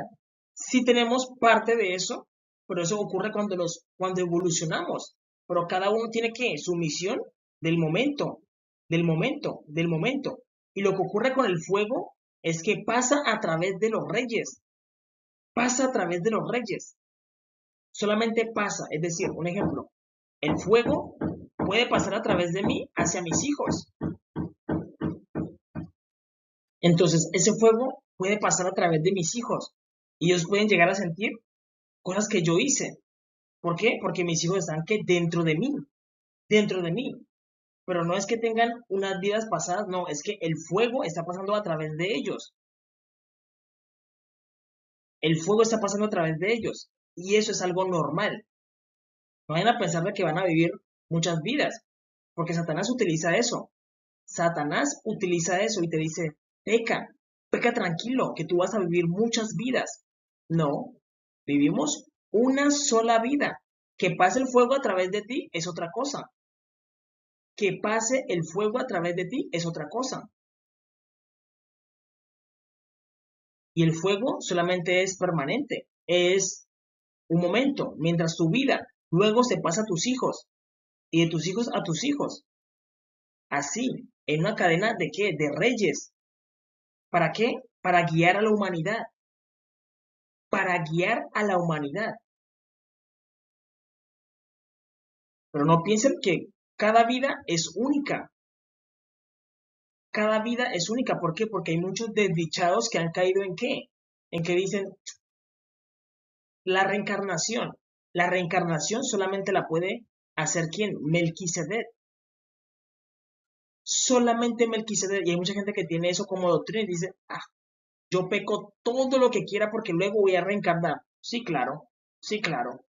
Sí tenemos parte de eso, pero eso ocurre cuando evolucionamos. Pero cada uno tiene que su misión del momento, del momento, del momento. Y lo que ocurre con el fuego es que pasa a través de los reyes. Pasa a través de los reyes. Solamente pasa. Es decir, un ejemplo. El fuego puede pasar a través de mí hacia mis hijos. Entonces, ese fuego puede pasar a través de mis hijos. Y ellos pueden llegar a sentir cosas que yo hice. ¿Por qué? Porque mis hijos están que dentro de mí. Pero no es que tengan unas vidas pasadas, no, es que el fuego está pasando a través de ellos. El fuego está pasando a través de ellos. Y eso es algo normal. No vayan a pensar de que van a vivir muchas vidas, porque Satanás utiliza eso. Satanás utiliza eso y te dice, peca, peca tranquilo, que tú vas a vivir muchas vidas. No, vivimos una sola vida. Que pase el fuego a través de ti es otra cosa. Que pase el fuego a través de ti es otra cosa. Y el fuego solamente es permanente, es un momento, mientras tu vida luego se pasa a tus hijos y de tus hijos a tus hijos. Así, en una cadena de qué? De reyes. ¿Para qué? Para guiar a la humanidad. Para guiar a la humanidad. Pero no piensen que cada vida es única. Cada vida es única. ¿Por qué? Porque hay muchos desdichados que han caído en qué? En que dicen, la reencarnación. La reencarnación solamente la puede hacer ¿quién? Melquisedec. Solamente Melquisedec. Y hay mucha gente que tiene eso como doctrina y dice, yo peco todo lo que quiera porque luego voy a reencarnar. Sí, claro. Sí, claro.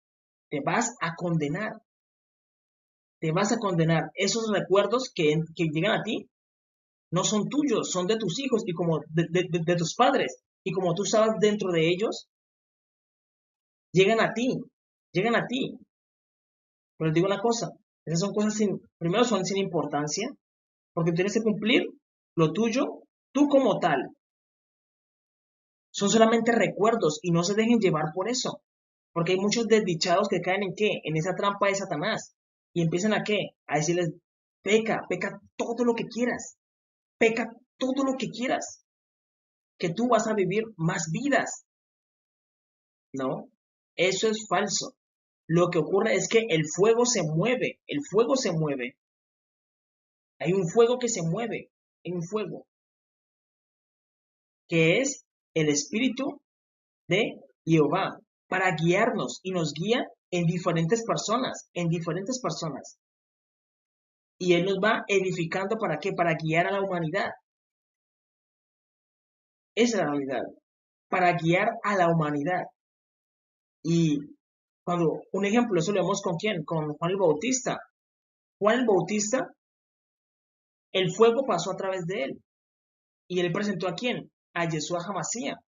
Te vas a condenar. Te vas a condenar. Esos recuerdos que llegan a ti no son tuyos, son de tus hijos y como de tus padres. Y como tú estabas dentro de ellos, llegan a ti. Llegan a ti. Pero les digo una cosa, esas son cosas primero son sin importancia, porque tienes que cumplir lo tuyo, tú como tal. Son solamente recuerdos y no se dejen llevar por eso. Porque hay muchos desdichados que caen en qué? En esa trampa de Satanás. Y empiezan a qué? A decirles, peca, peca todo lo que quieras. Peca todo lo que quieras. Que tú vas a vivir más vidas. No, eso es falso. Lo que ocurre es que el fuego se mueve. El fuego se mueve. Hay un fuego que se mueve. Hay un fuego. Que es el espíritu de Jehová para guiarnos y nos guía en diferentes personas, en diferentes personas. Y Él nos va edificando ¿para qué? Para guiar a la humanidad. Esa es la realidad. Para guiar a la humanidad. Y cuando, un ejemplo, eso lo vemos con quién, con Juan el Bautista. Juan el Bautista, el fuego pasó a través de él. Y él presentó a quién? A Yeshua Hamashiach.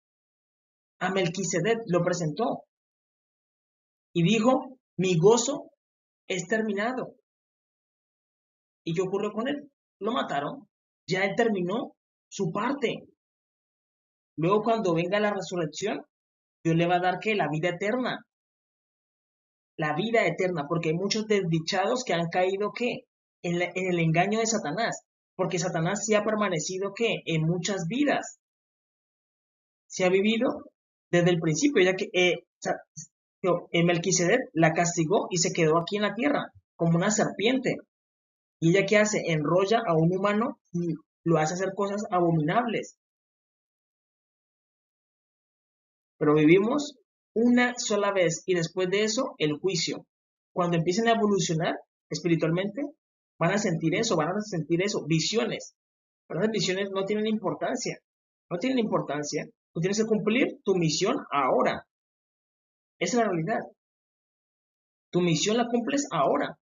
A Melquisedec lo presentó. Y dijo, mi gozo es terminado. ¿Y qué ocurrió con él? Lo mataron. Ya él terminó su parte. Luego cuando venga la resurrección, Dios le va a dar ¿qué? La vida eterna. La vida eterna, porque hay muchos desdichados que han caído ¿qué? En el engaño de Satanás. Porque Satanás sí ha permanecido ¿qué? En muchas vidas. Se ha vivido desde el principio, ya que Melquisedec la castigó y se quedó aquí en la tierra, como una serpiente. ¿Y ella qué hace? Enrolla a un humano y lo hace hacer cosas abominables. Pero vivimos una sola vez y después de eso el juicio. Cuando empiecen a evolucionar espiritualmente, van a sentir eso, visiones. Pero las visiones no tienen importancia, no tienen importancia. Tú tienes que cumplir tu misión ahora. Esa es la realidad. Tu misión la cumples ahora.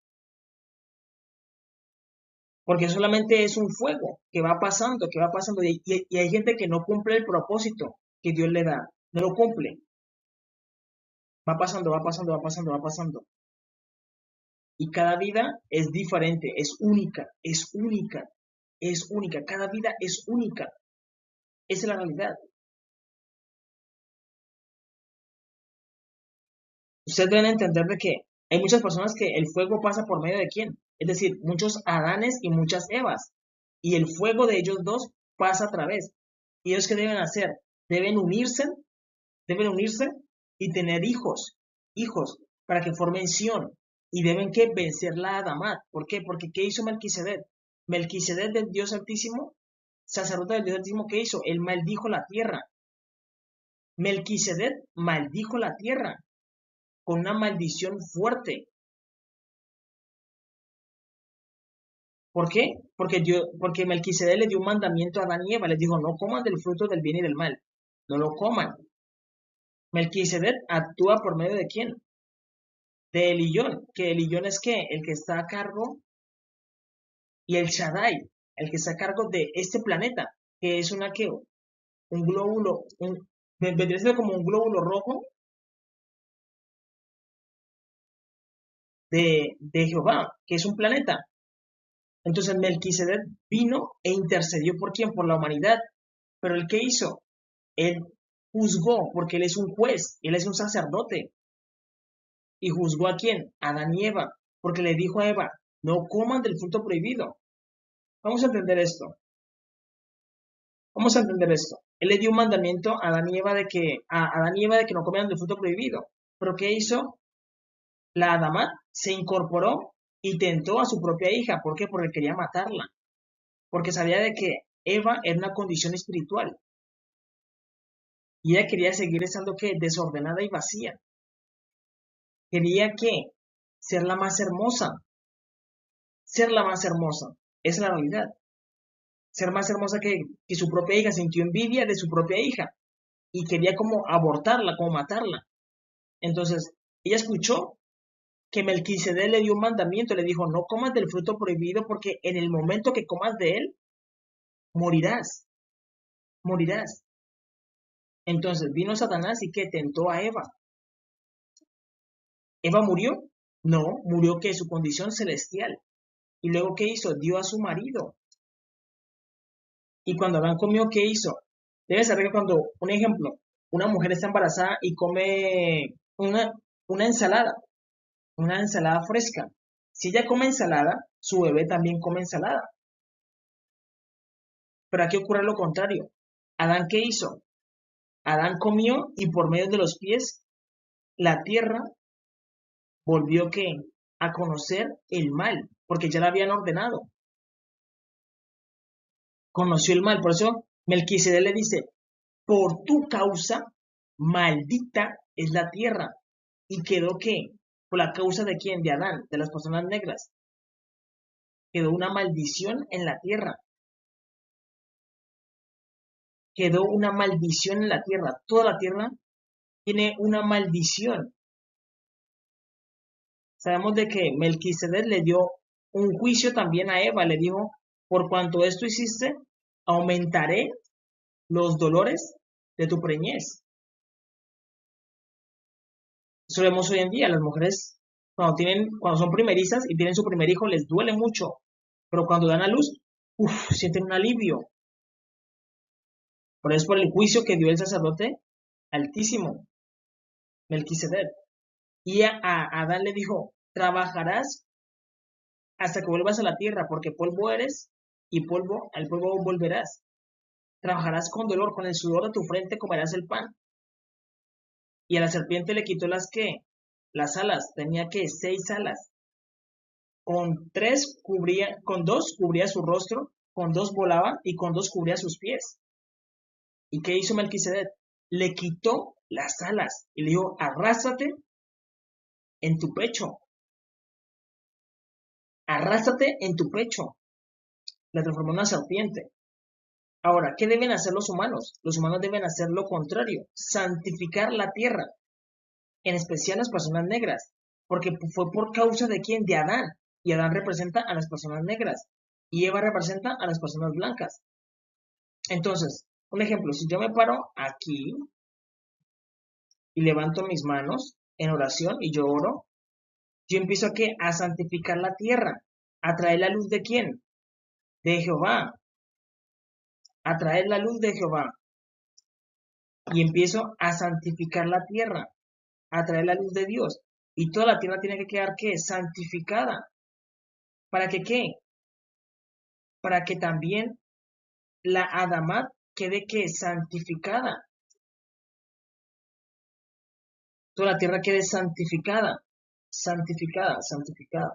Porque solamente es un fuego que va pasando, y hay gente que no cumple el propósito que Dios le da, no lo cumple. Va pasando, va pasando, va pasando, va pasando. Y cada vida es diferente, es única, es única, es única. Cada vida es única. Esa es la realidad. Ustedes deben entender de que hay muchas personas que el fuego pasa por medio de quién. Es decir, muchos Adanes y muchas Evas. Y el fuego de ellos dos pasa a través. ¿Y ellos qué deben hacer? Deben unirse y tener hijos, para que formen Sión. Y deben que vencer la Adamat. ¿Por qué? Porque ¿qué hizo Melquisedec? Melquisedec del Dios Altísimo, sacerdote del Dios Altísimo, ¿qué hizo? Él maldijo la tierra. Melquisedec maldijo la tierra con una maldición fuerte. ¿Por qué? Porque Melquisedec le dio un mandamiento a Adán y Eva. Les dijo, no coman del fruto del bien y del mal. No lo coman. Melquisedec actúa por medio de quién? De Eliyón. Que Eliyón es ¿qué? El que está a cargo, y el Shaddai, el que está a cargo de este planeta, que es un glóbulo, vendría siendo como un glóbulo rojo de Jehová, que es un planeta. Entonces Melquisedec vino e intercedió ¿por quién? Por la humanidad. Pero ¿el qué hizo? Él juzgó, porque él es un juez, él es un sacerdote. ¿Y juzgó a quién? A Adán y Eva, porque le dijo a Eva, no coman del fruto prohibido. Vamos a entender esto. Vamos a entender esto. Él le dio un mandamiento a Adán y Eva de que no comieran del fruto prohibido. Pero ¿qué hizo? La Adamat se incorporó y tentó a su propia hija. ¿Por qué? Porque quería matarla. Porque sabía de que Eva era una condición espiritual. Y ella quería seguir estando ¿qué? Desordenada y vacía. Quería que ser la más hermosa. Ser la más hermosa. Esa es la realidad. Ser más hermosa que su propia hija. Sintió envidia de su propia hija. Y quería como abortarla, como matarla. Entonces, ella escuchó que Melquisedec le dio un mandamiento, le dijo, no comas del fruto prohibido porque en el momento que comas de él, morirás, morirás. Entonces vino Satanás y que tentó a Eva. ¿Eva murió? No, murió que su condición celestial. Y luego, ¿qué hizo? Dio a su marido. Y cuando Adán comió, ¿qué hizo? Debe saber que cuando, un ejemplo, una mujer está embarazada y come una ensalada fresca. Si ella come ensalada, su bebé también come ensalada. Pero aquí ocurre lo contrario. ¿Adán qué hizo? Adán comió y por medio de los pies, la tierra volvió ¿qué? A conocer el mal, porque ya la habían ordenado. Conoció el mal. Por eso Melquisedec le dice, por tu causa, maldita es la tierra. ¿Y quedó qué? ¿Por la causa de quién? De Adán, de las personas negras. Quedó una maldición en la tierra. Quedó una maldición en la tierra. Toda la tierra tiene una maldición. Sabemos de que Melquisedec le dio un juicio también a Eva. Le dijo, por cuanto esto hiciste, aumentaré los dolores de tu preñez. Eso lo vemos hoy en día. Las mujeres, cuando son primerizas y tienen su primer hijo, les duele mucho. Pero cuando dan a luz, sienten un alivio. Por eso es por el juicio que dio el sacerdote altísimo, Melquisedec. Y a Adán le dijo, trabajarás hasta que vuelvas a la tierra, porque polvo eres y al polvo volverás. Trabajarás con dolor, con el sudor de tu frente comerás el pan. Y a la serpiente le quitó las alas, tenía que 6 alas. Con 2 cubría su rostro, con 2 volaba y con 2 cubría sus pies. ¿Y qué hizo Melquisedec? Le quitó las alas y le dijo, arrástrate en tu pecho, arrástrate en tu pecho. La transformó en una serpiente. Ahora, ¿qué deben hacer los humanos? Los humanos deben hacer lo contrario, santificar la tierra, en especial las personas negras, porque fue por causa de quién, de Adán, y Adán representa a las personas negras, y Eva representa a las personas blancas. Entonces, un ejemplo, si yo me paro aquí y levanto mis manos en oración y yo oro, yo empiezo a santificar la tierra, a traer la luz de quién, de Jehová, a traer la luz de Jehová, y empiezo a santificar la tierra, a traer la luz de Dios, y toda la tierra tiene que quedar, ¿qué? Santificada. ¿Para que qué? Para que también la Adamat quede, ¿qué? Santificada. Toda la tierra quede santificada, santificada, santificada,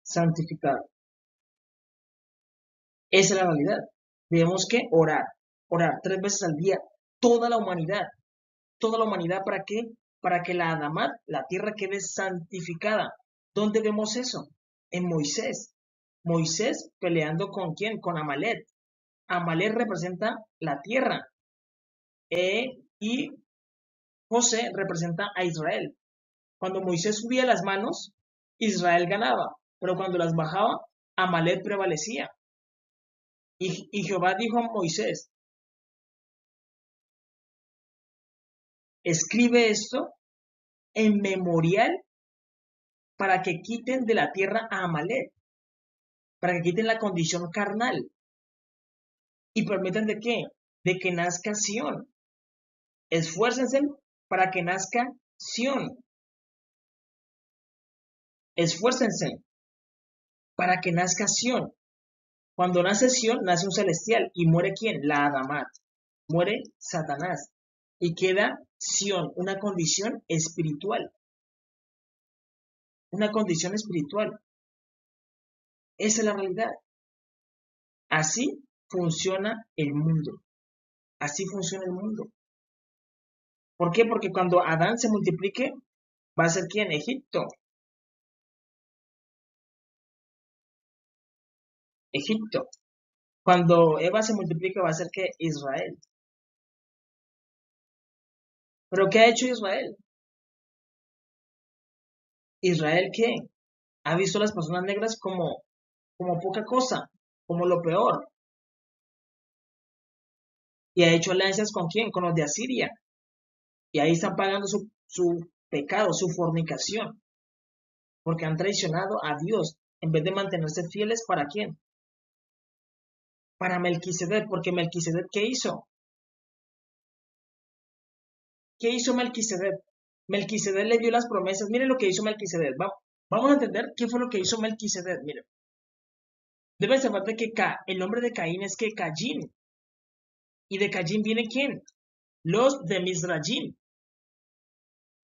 santificada. Esa es la realidad. Debemos que orar, orar 3 veces al día, toda la humanidad, ¿para qué? Para que la Adamat, la tierra quede santificada. ¿Dónde vemos eso? En Moisés. Moisés peleando con quién? Con Amalek. Amalek representa la tierra y José representa a Israel. Cuando Moisés subía las manos, Israel ganaba, pero cuando las bajaba, Amalek prevalecía. Y Jehová dijo a Moisés, escribe esto en memorial para que quiten de la tierra a Amalek, para que quiten la condición carnal y permitan de qué, de que nazca Sión. Esfuércense para que nazca Sión. Esfuércense para que nazca Sión. Cuando nace Sión, nace un celestial. ¿Y muere quién? La Adamat. Muere Satanás. Y queda Sión, una condición espiritual. Una condición espiritual. Esa es la realidad. Así funciona el mundo. Así funciona el mundo. ¿Por qué? Porque cuando Adán se multiplique, va a ser ¿quién? Egipto. Egipto. Cuando Eva se multiplique, va a ser que Israel. ¿Pero qué ha hecho Israel? ¿Israel qué? Ha visto a las personas negras como poca cosa, como lo peor. Y ha hecho alianzas con quién? Con los de Asiria. Y ahí están pagando su pecado, su fornicación. Porque han traicionado a Dios en vez de mantenerse fieles para quién? Para Melquisedec. Porque Melquisedec, ¿qué hizo? ¿Qué hizo Melquisedec? Melquisedec le dio las promesas. Miren lo que hizo Melquisedec. Vamos a entender qué fue lo que hizo Melquisedec. Miren. Debe saber de que el nombre de Caín es que Caín. ¿Y de Caín viene quién? Los de Mizrayim.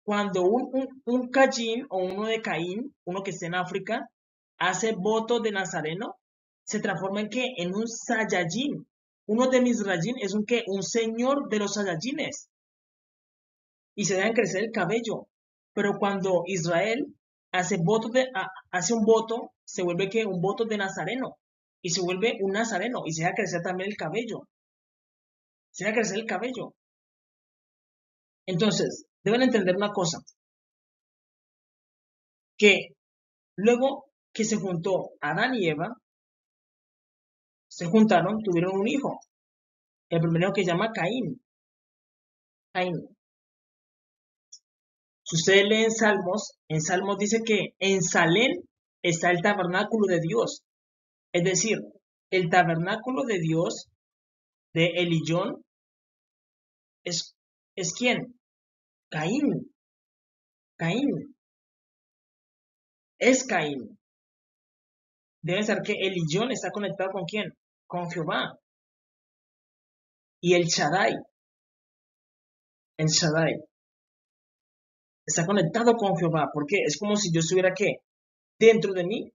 Cuando un Caín o uno de Caín, uno que esté en África, hace voto de Nazareno, se transforma en qué? En un Saiyajin. Uno de Mizrayim es un qué? Un señor de los Saiyajines. Y se dejan crecer el cabello. Pero cuando Israel hace un voto, se vuelve que un voto de Nazareno. Y se vuelve un nazareno. Y se deja crecer también el cabello. Se deja crecer el cabello. Entonces, deben entender una cosa. Que luego que se juntó Adán y Eva, se juntaron, tuvieron un hijo. El primero que se llama Caín. Caín. Si ustedes leen en Salmos dice que en Salem está el tabernáculo de Dios. Es decir, el tabernáculo de Dios de Elillón es ¿quién? Caín. Caín. Es Caín. Debe ser que Elillón está conectado con ¿quién? Con Jehová. Y el Shaddai está conectado con Jehová. Porque es como si yo estuviera ¿qué? Dentro de mí.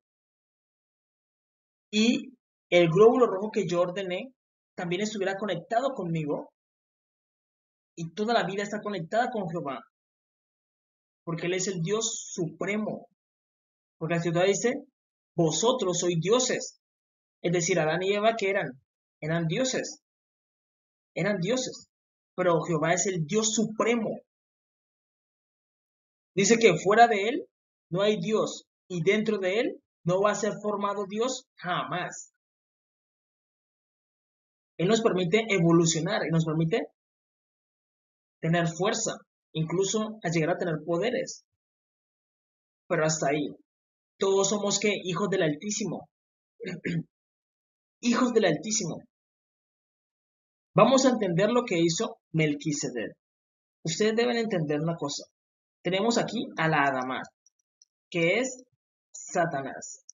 Y el glóbulo rojo que yo ordené también estuviera conectado conmigo. Y toda la vida está conectada con Jehová, porque Él es el Dios supremo. Porque la Escritura dice, vosotros sois dioses. Es decir, Adán y Eva, ¿qué eran? Eran dioses. Eran dioses. Pero Jehová es el Dios supremo. Dice que fuera de Él no hay Dios. Y dentro de Él no va a ser formado Dios jamás. Él nos permite evolucionar y nos permite tener fuerza, incluso a llegar a tener poderes. Pero hasta ahí. Todos somos ¿qué? Hijos del Altísimo. Hijos del Altísimo. Vamos a entender lo que hizo Melquisedec. Ustedes deben entender una cosa. Tenemos aquí a la Adamá, que es Satanás,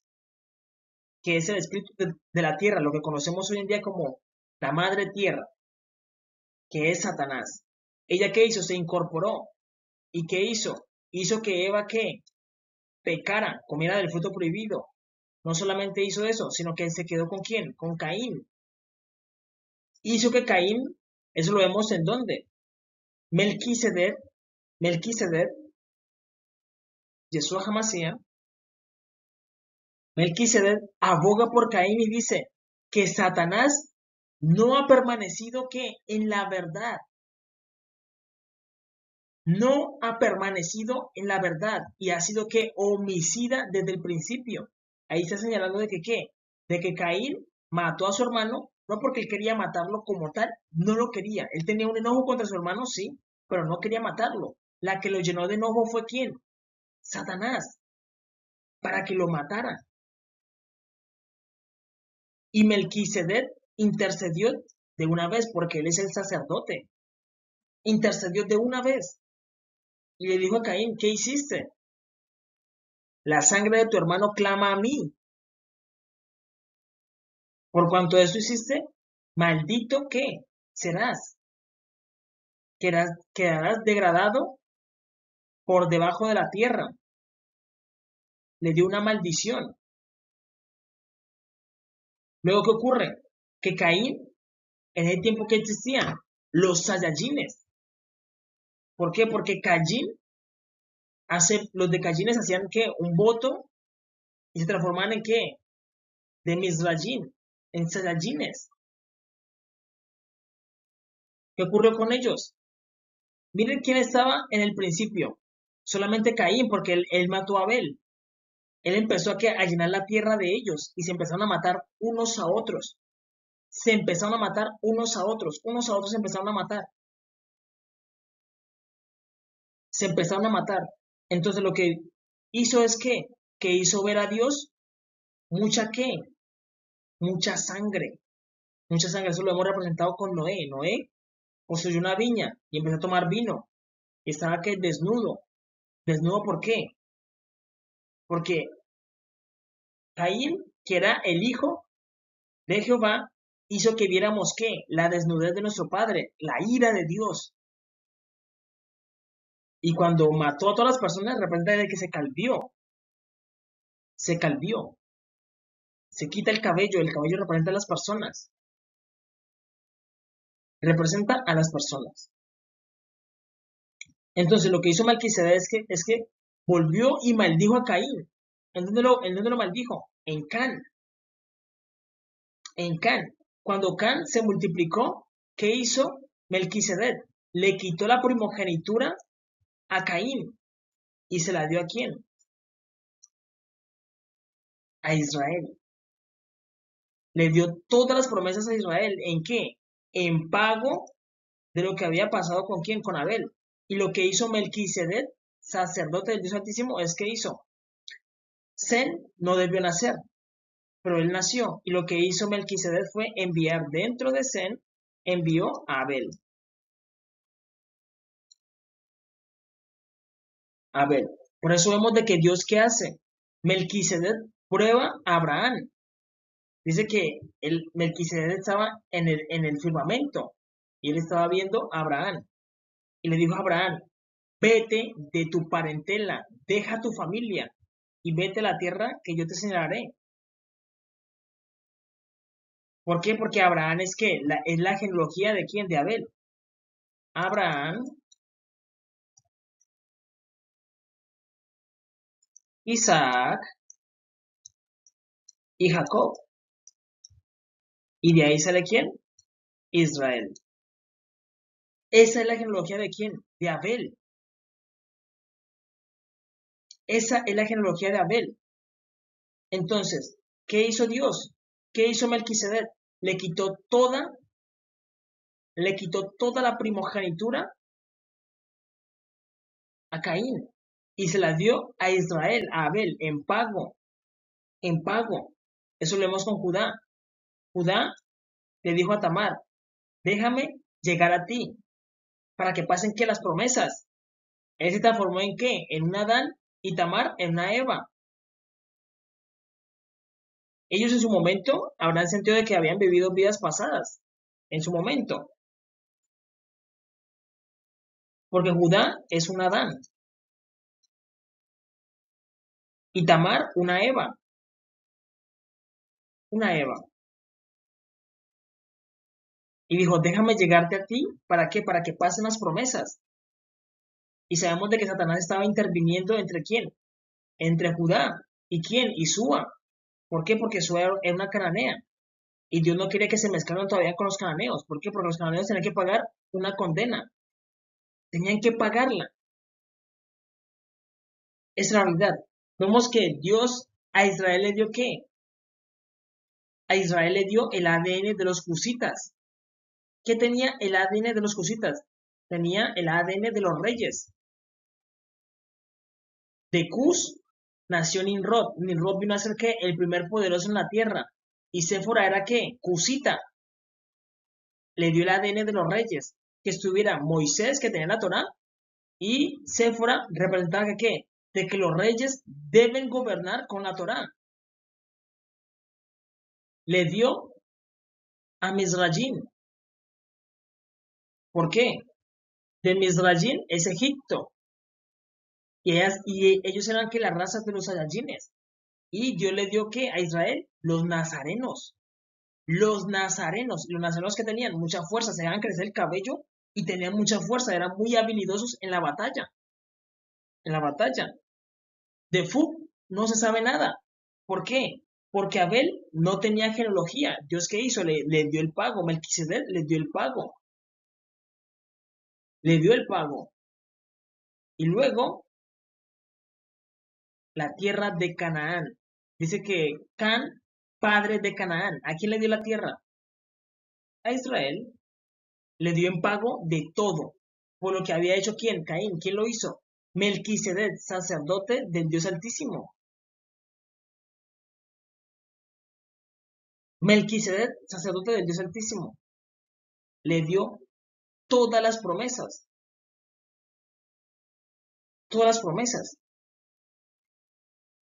que es el espíritu de la tierra, lo que conocemos hoy en día como la madre tierra, que es Satanás. ¿Ella qué hizo? Se incorporó. ¿Y qué hizo? Hizo que Eva, ¿qué? Pecara, comiera del fruto prohibido. No solamente hizo eso, sino que se quedó ¿con quién? Con Caín. Hizo que Caín, eso lo vemos en dónde. Melquisedec, Yeshua Hamashiach, Melquisedec aboga por Caín y dice que Satanás no ha permanecido ¿qué? En la verdad. No ha permanecido en la verdad y ha sido que homicida desde el principio. Ahí está señalando de que ¿qué? De que Caín mató a su hermano, no porque él quería matarlo como tal, no lo quería. Él tenía un enojo contra su hermano, sí, pero no quería matarlo. La que lo llenó de enojo fue ¿quién? Satanás, para que lo matara. Y Melquisedec intercedió de una vez, porque él es el sacerdote. Intercedió de una vez. Y le dijo a Caín, ¿qué hiciste? La sangre de tu hermano clama a mí. Por cuanto eso hiciste, maldito ¿qué? Serás. Quedarás degradado por debajo de la tierra. Le dio una maldición. Luego, ¿qué ocurre? Que Caín, en el tiempo que existían los Saiyajines. ¿Por qué? Porque Caín los de Caínes hacían ¿qué? Un voto y se transformaban en ¿qué? De Mizrayim, en Saiyajines. ¿Qué ocurrió con ellos? Miren quién estaba en el principio. Solamente Caín, porque él mató a Abel. Él empezó a llenar la tierra de ellos y se empezaron a matar unos a otros. Se empezaron a matar unos a otros se empezaron a matar. Se empezaron a matar. Entonces lo que hizo es que hizo ver a Dios mucha ¿qué? Mucha sangre. Mucha sangre. Eso lo hemos representado con Noé. Noé construyó una viña y empezó a tomar vino. Y estaba que desnudo. ¿Desnudo por qué? Porque Caín, que era el hijo de Jehová, hizo que viéramos ¿qué? La desnudez de nuestro Padre, la ira de Dios. Y cuando mató a todas las personas, representa de que se calvió. Se calvió. Se quita el cabello representa a las personas. Representa a las personas. Entonces lo que hizo Melquisedec es que volvió y maldijo a Caín. ¿En dónde lo maldijo? En Can. En Can. Cuando Can se multiplicó, ¿qué hizo Melquisedec? Le quitó la primogenitura a Caín. ¿Y se la dio a quién? A Israel. Le dio todas las promesas a Israel. ¿En qué? En pago de lo que había pasado con quién, con Abel. Y lo que hizo Melquisedec, sacerdote del Dios Altísimo, es que hizo. Zen no debió nacer, pero él nació. Y lo que hizo Melquisedec fue enviar dentro de Zen, envió a Abel. Abel. Por eso vemos de que Dios, ¿qué hace? Melquisedec prueba a Abraham. Dice que Melquisedec estaba en el firmamento y él estaba viendo a Abraham. Y le dijo a Abraham, vete de tu parentela, deja tu familia y vete a la tierra que yo te señalaré. ¿Por qué? Porque Abraham es la genealogía de quién, de Abel. Abraham, Isaac y Jacob. ¿Y de ahí sale quién? Israel. ¿Esa es la genealogía de quién? De Abel. Esa es la genealogía de Abel. Entonces, ¿qué hizo Dios? ¿Qué hizo Melquisedec? Le quitó toda la primogenitura a Caín y se la dio a Israel, a Abel, en pago, en pago. Eso lo vemos con Judá. Judá le dijo a Tamar, déjame llegar a ti para que pasen que las promesas. Él se transformó en qué? En un Adán y Tamar en una Eva. Ellos en su momento habrán sentido de que habían vivido vidas pasadas, en su momento, porque Judá es un Adán y Tamar una Eva, una Eva. Y dijo, déjame llegarte a ti, ¿para qué? Para que pasen las promesas. Y sabemos de que Satanás estaba interviniendo entre quién, entre Judá y quién, y Súa. ¿Por qué? Porque Súa era una cananea. Y Dios no quería que se mezclaran todavía con los cananeos. ¿Por qué? Porque los cananeos tenían que pagar una condena. Tenían que pagarla. Es la realidad. Vemos que Dios a Israel le dio ¿qué? A Israel le dio el ADN de los cusitas. ¿Qué tenía el ADN de los cusitas? Tenía el ADN de los reyes. De Cus nació Nimrod. Nimrod vino a ser ¿qué? El primer poderoso en la tierra. Y Séfora era ¿qué? Cusita. Le dio el ADN de los reyes. Que estuviera Moisés, que tenía la Torá, y Séfora representaba que ¿qué? De que los reyes deben gobernar con la Torá. Le dio a Mizrayim. ¿Por qué? De Mizrayim es Egipto. Y ellos eran que las razas de los Saiyajines. Y Dios le dio ¿qué? A Israel los nazarenos. Los nazarenos que tenían mucha fuerza, se dejaban crecer el cabello y tenían mucha fuerza, eran muy habilidosos en la batalla. En la batalla. De Fug no se sabe nada. ¿Por qué? Porque Abel no tenía genealogía. Dios qué hizo, le dio el pago. Melquisedec le dio el pago. Le dio el pago. Y luego la tierra de Canaán. Dice que Can, padre de Canaán. ¿A quién le dio la tierra? A Israel. Le dio en pago de todo. Por lo que había hecho ¿quién? Caín. ¿Quién lo hizo? Melquisedec, sacerdote del Dios Altísimo. Melquisedec, sacerdote del Dios Altísimo. Le dio todas las promesas. Todas las promesas.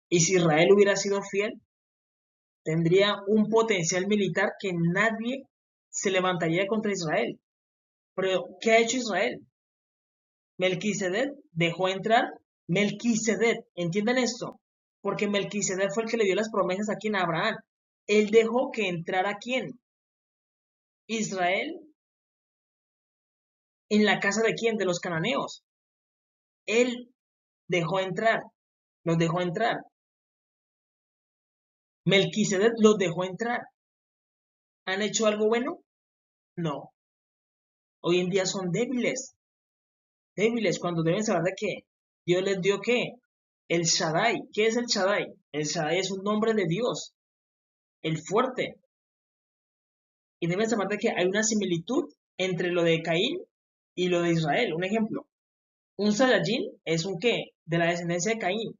Y si Israel hubiera sido fiel, tendría un potencial militar que nadie se levantaría contra Israel. Pero, ¿qué ha hecho Israel? Melquisedec dejó entrar. Melquisedec, ¿entienden esto? Porque Melquisedec fue el que le dio las promesas aquí en Abraham. Él dejó que entrara ¿quién? Israel en la casa de quién? De los cananeos. Él dejó entrar, los dejó entrar. Melquisedec los dejó entrar. ¿Han hecho algo bueno? No. Hoy en día son débiles. Débiles cuando deben saber de qué. Dios les dio qué. El Shaddai. ¿Qué es el Shaddai? El Shaddai es un nombre de Dios. El fuerte. Y deben saber de que hay una similitud entre lo de Caín y lo de Israel. Un ejemplo. Un Saiyajin es un qué. De la descendencia de Caín.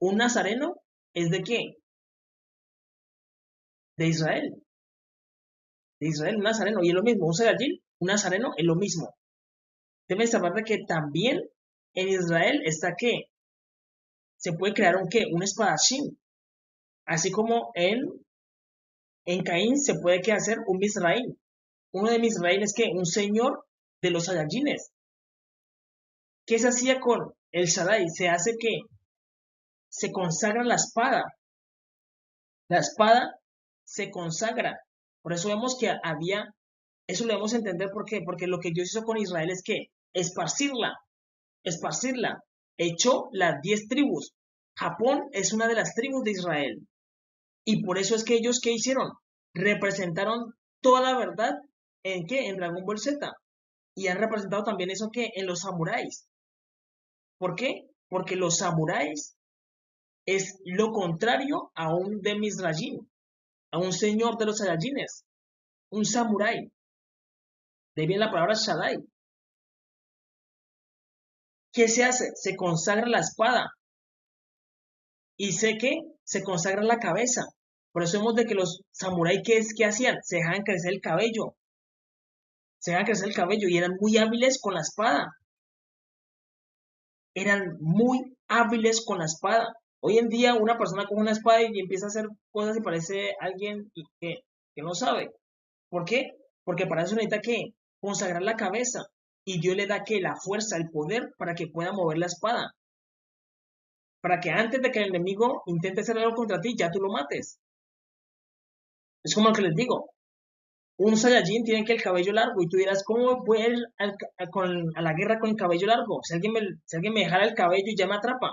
Un nazareno es de qué. De Israel. De Israel, un nazareno. Y es lo mismo. Un Saiyajin, un nazareno es lo mismo. Deben saber de que también en Israel está que se puede crear un qué, un espadachín. Así como en Caín se puede que hacer un Misraín. Uno de Misraín es que un señor de los Saiyajines. ¿Qué se hacía con el Shaddai? Se hace que se consagra la espada. La espada se consagra. Por eso vemos que había Eso lo debemos entender, ¿por qué? Porque lo que Dios hizo con Israel es que esparcirla, esparcirla. Echó las 10 tribus. Japón es una de las tribus de Israel. Y por eso es que ellos, ¿qué hicieron? Representaron toda la verdad ¿en qué? En Dragon Ball Z. Y han representado también eso que en los samuráis. ¿Por qué? Porque los samuráis es lo contrario a un Demisrajin, a un señor de los Saiyajines, un samurái. De ahí viene la palabra Shaddai. ¿Qué se hace? Se consagra la espada. Y sé que se consagra la cabeza. Por eso vemos de que los samuráis, ¿qué hacían? Se dejaban crecer el cabello. Se dejaban crecer el cabello y eran muy hábiles con la espada. Eran muy hábiles con la espada. Hoy en día una persona con una espada y empieza a hacer cosas y parece alguien que no sabe. ¿Por qué? Porque para eso necesita que consagrar la cabeza y Dios le da que la fuerza, el poder para que pueda mover la espada. Para que antes de que el enemigo intente hacer algo contra ti, ya tú lo mates. Es como lo que les digo. Un Saiyajin tiene que el cabello largo y tú dirás, ¿cómo voy a ir a la guerra con el cabello largo? Si alguien me jala el cabello y ya me atrapa.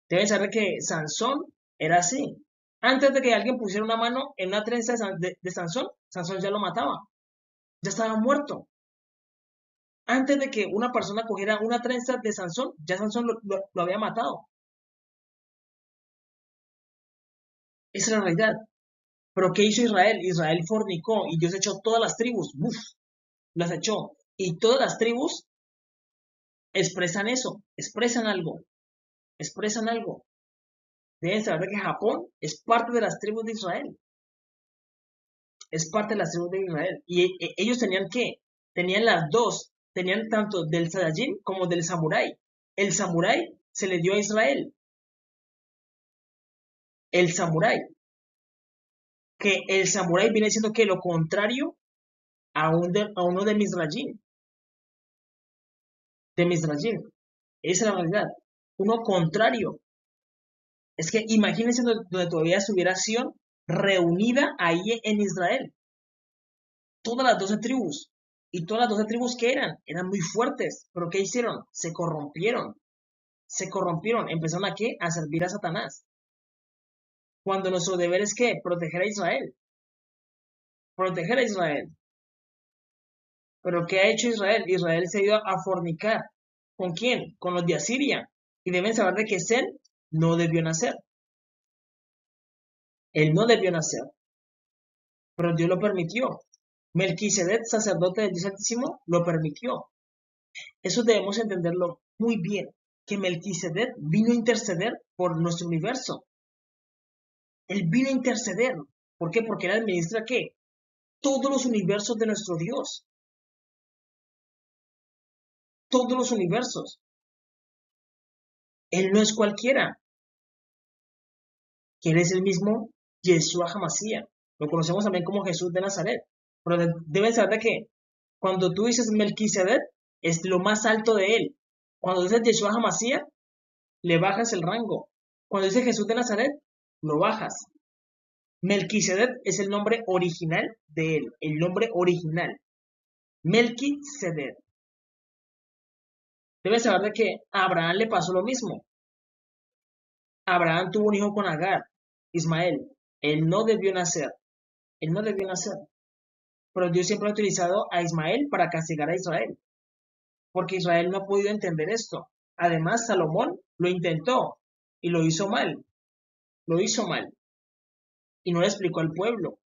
Deben saber que Sansón era así. Antes de que alguien pusiera una mano en una trenza de Sansón, Sansón ya lo mataba. Ya estaba muerto. Antes de que una persona cogiera una trenza de Sansón, ya Sansón lo había matado. Esa es la realidad. Pero ¿qué hizo Israel? Israel fornicó y Dios echó todas las tribus. Uf, las echó. Y todas las tribus expresan eso, expresan algo, expresan algo. Deben saber que Japón es parte de las tribus de Israel. Es parte de las tribus de Israel. Y ellos tenían ¿qué? Tenían las dos. Tenían tanto del Saiyajin como del Samurái. El Samurái se le dio a Israel. El Samurái. Que el Samurái viene siendo que lo contrario a uno de Mizrayim. De Mizrayim. Esa es la realidad. Uno contrario. Es que imagínense donde todavía estuviera Sion reunida ahí en Israel. Todas las 12 tribus. Y todas las 12 tribus que eran muy fuertes. Pero ¿qué hicieron? Se corrompieron. Se corrompieron. Empezaron a qué? A servir a Satanás. Cuando nuestro deber es ¿qué? Proteger a Israel. Proteger a Israel. Pero ¿qué ha hecho Israel? Israel se ha ido a fornicar. ¿Con quién? Con los de Asiria. Y deben saber de que Sem no debió nacer. Él no debió nacer. Pero Dios lo permitió. Melquisedec, sacerdote del Dios Altísimo, lo permitió. Eso debemos entenderlo muy bien, que Melquisedec vino a interceder por nuestro universo. Él vino a interceder. ¿Por qué? Porque él administra ¿qué? Todos los universos de nuestro Dios. Todos los universos. Él no es cualquiera. Que él es el mismo Yeshua Hamashiach. Lo conocemos también como Jesús de Nazaret. Pero deben saber de que cuando tú dices Melquisedec, es lo más alto de él. Cuando dices Yeshua Hamashiach, le bajas el rango. Cuando dice Jesús de Nazaret, lo bajas. Melquisedec es el nombre original de él, el nombre original. Melquisedec. Debes saber de que a Abraham le pasó lo mismo. Abraham tuvo un hijo con Agar, Ismael. Él no debió nacer. Él no debió nacer. Pero Dios siempre ha utilizado a Ismael para castigar a Israel. Porque Israel no ha podido entender esto. Además, Salomón lo intentó y lo hizo mal. Lo hizo mal. Y no le explicó al pueblo.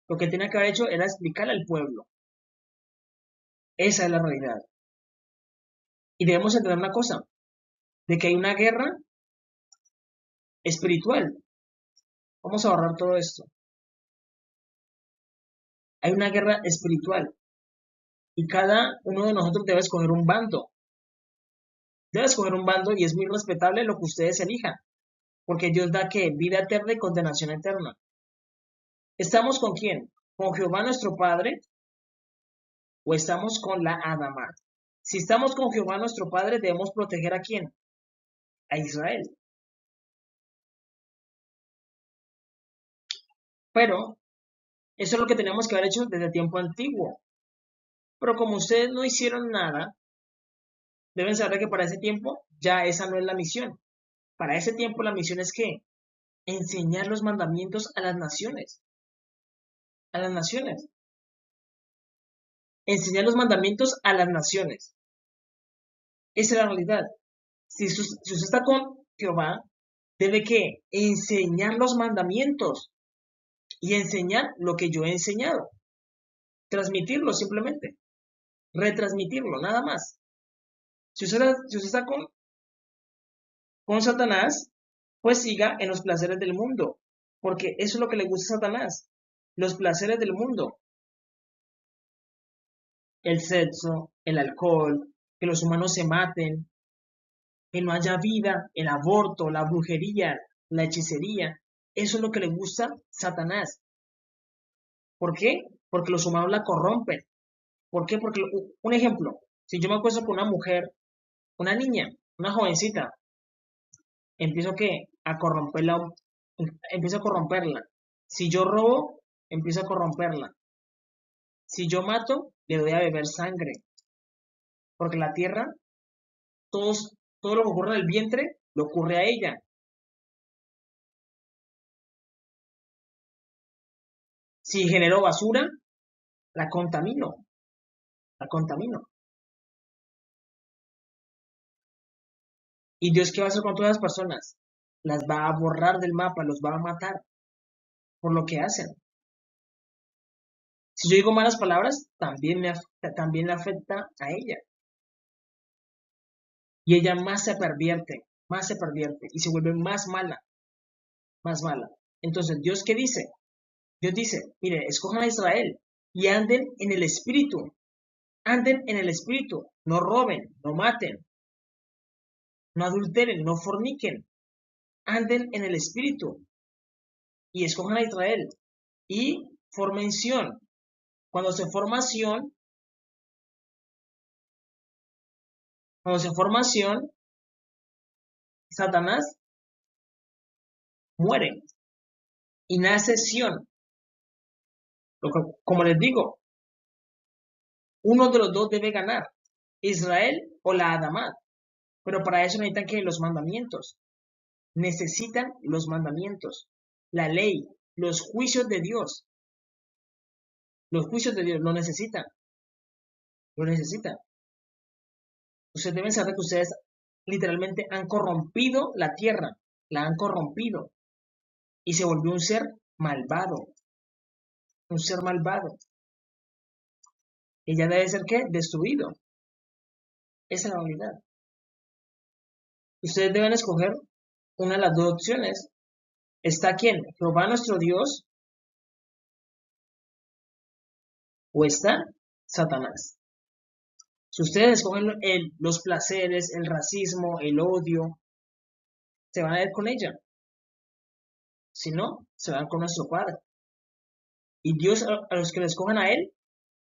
Lo que tenía que haber hecho era explicarle al pueblo. Esa es la realidad. Y debemos entender una cosa, de que hay una guerra espiritual. Vamos a ahorrar todo esto. Hay una guerra espiritual. Y cada uno de nosotros debe escoger un bando. Debe escoger un bando y es muy respetable lo que ustedes elijan. Porque Dios da que vida eterna y condenación eterna. ¿Estamos con quién? ¿Con Jehová nuestro Padre? ¿O estamos con la Adama? Si estamos con Jehová nuestro Padre, debemos proteger ¿a quién? A Israel. Pero Eso es lo que tenemos que haber hecho desde el tiempo antiguo. Pero como ustedes no hicieron nada, deben saber que para ese tiempo ya esa no es la misión. Para ese tiempo la misión es que enseñar los mandamientos a las naciones. A las naciones. Enseñar los mandamientos a las naciones. Esa es la realidad. Si usted está con Jehová, debe que enseñar los mandamientos y enseñar lo que yo he enseñado. Transmitirlo simplemente. Retransmitirlo, nada más. Si usted está con Satanás, pues siga en los placeres del mundo, porque eso es lo que le gusta a Satanás, los placeres del mundo, el sexo, el alcohol, que los humanos se maten, que no haya vida, el aborto, la brujería, la hechicería, eso es lo que le gusta a Satanás. ¿Por qué? Porque los humanos la corrompen. ¿Por qué? Porque, un ejemplo, si yo me acuesto con una mujer, una niña, una jovencita, empiezo a corromperla, empiezo a corromperla. Si yo robo, empiezo a corromperla. Si yo mato, le doy a beber sangre. Porque la tierra, todo lo que ocurre en el vientre, le ocurre a ella. Si genero basura, la contamino. La contamino. ¿Y Dios qué va a hacer con todas las personas? Las va a borrar del mapa, los va a matar por lo que hacen. Si yo digo malas palabras, también le afecta a ella. Y ella más se pervierte y se vuelve más mala, más mala. Entonces, ¿Dios qué dice? Dios dice, mire, escojan a Israel y anden en el espíritu, no roben, no maten, no adulteren, no forniquen, anden en el espíritu y escojan a Israel y formen Sión. Cuando se forma Sión, Satanás muere y nace Sión. Como les digo, uno de los dos debe ganar, Israel o la Adamá. Pero para eso necesitan que los mandamientos. Necesitan los mandamientos, la ley, los juicios de Dios. Los juicios de Dios lo necesitan. Lo necesitan. Ustedes deben saber que ustedes literalmente han corrompido la tierra. La han corrompido. Y se volvió un ser malvado. Un ser malvado. Ella debe ser, ¿qué? Destruido. Esa es la realidad. Ustedes deben escoger una de las dos opciones. ¿Está quién? ¿Jehová nuestro Dios? ¿O está Satanás? Si ustedes escogen los placeres, el racismo, el odio, se van a ir con ella. Si no, se van con nuestro Padre. Y Dios a los que le escojan a Él,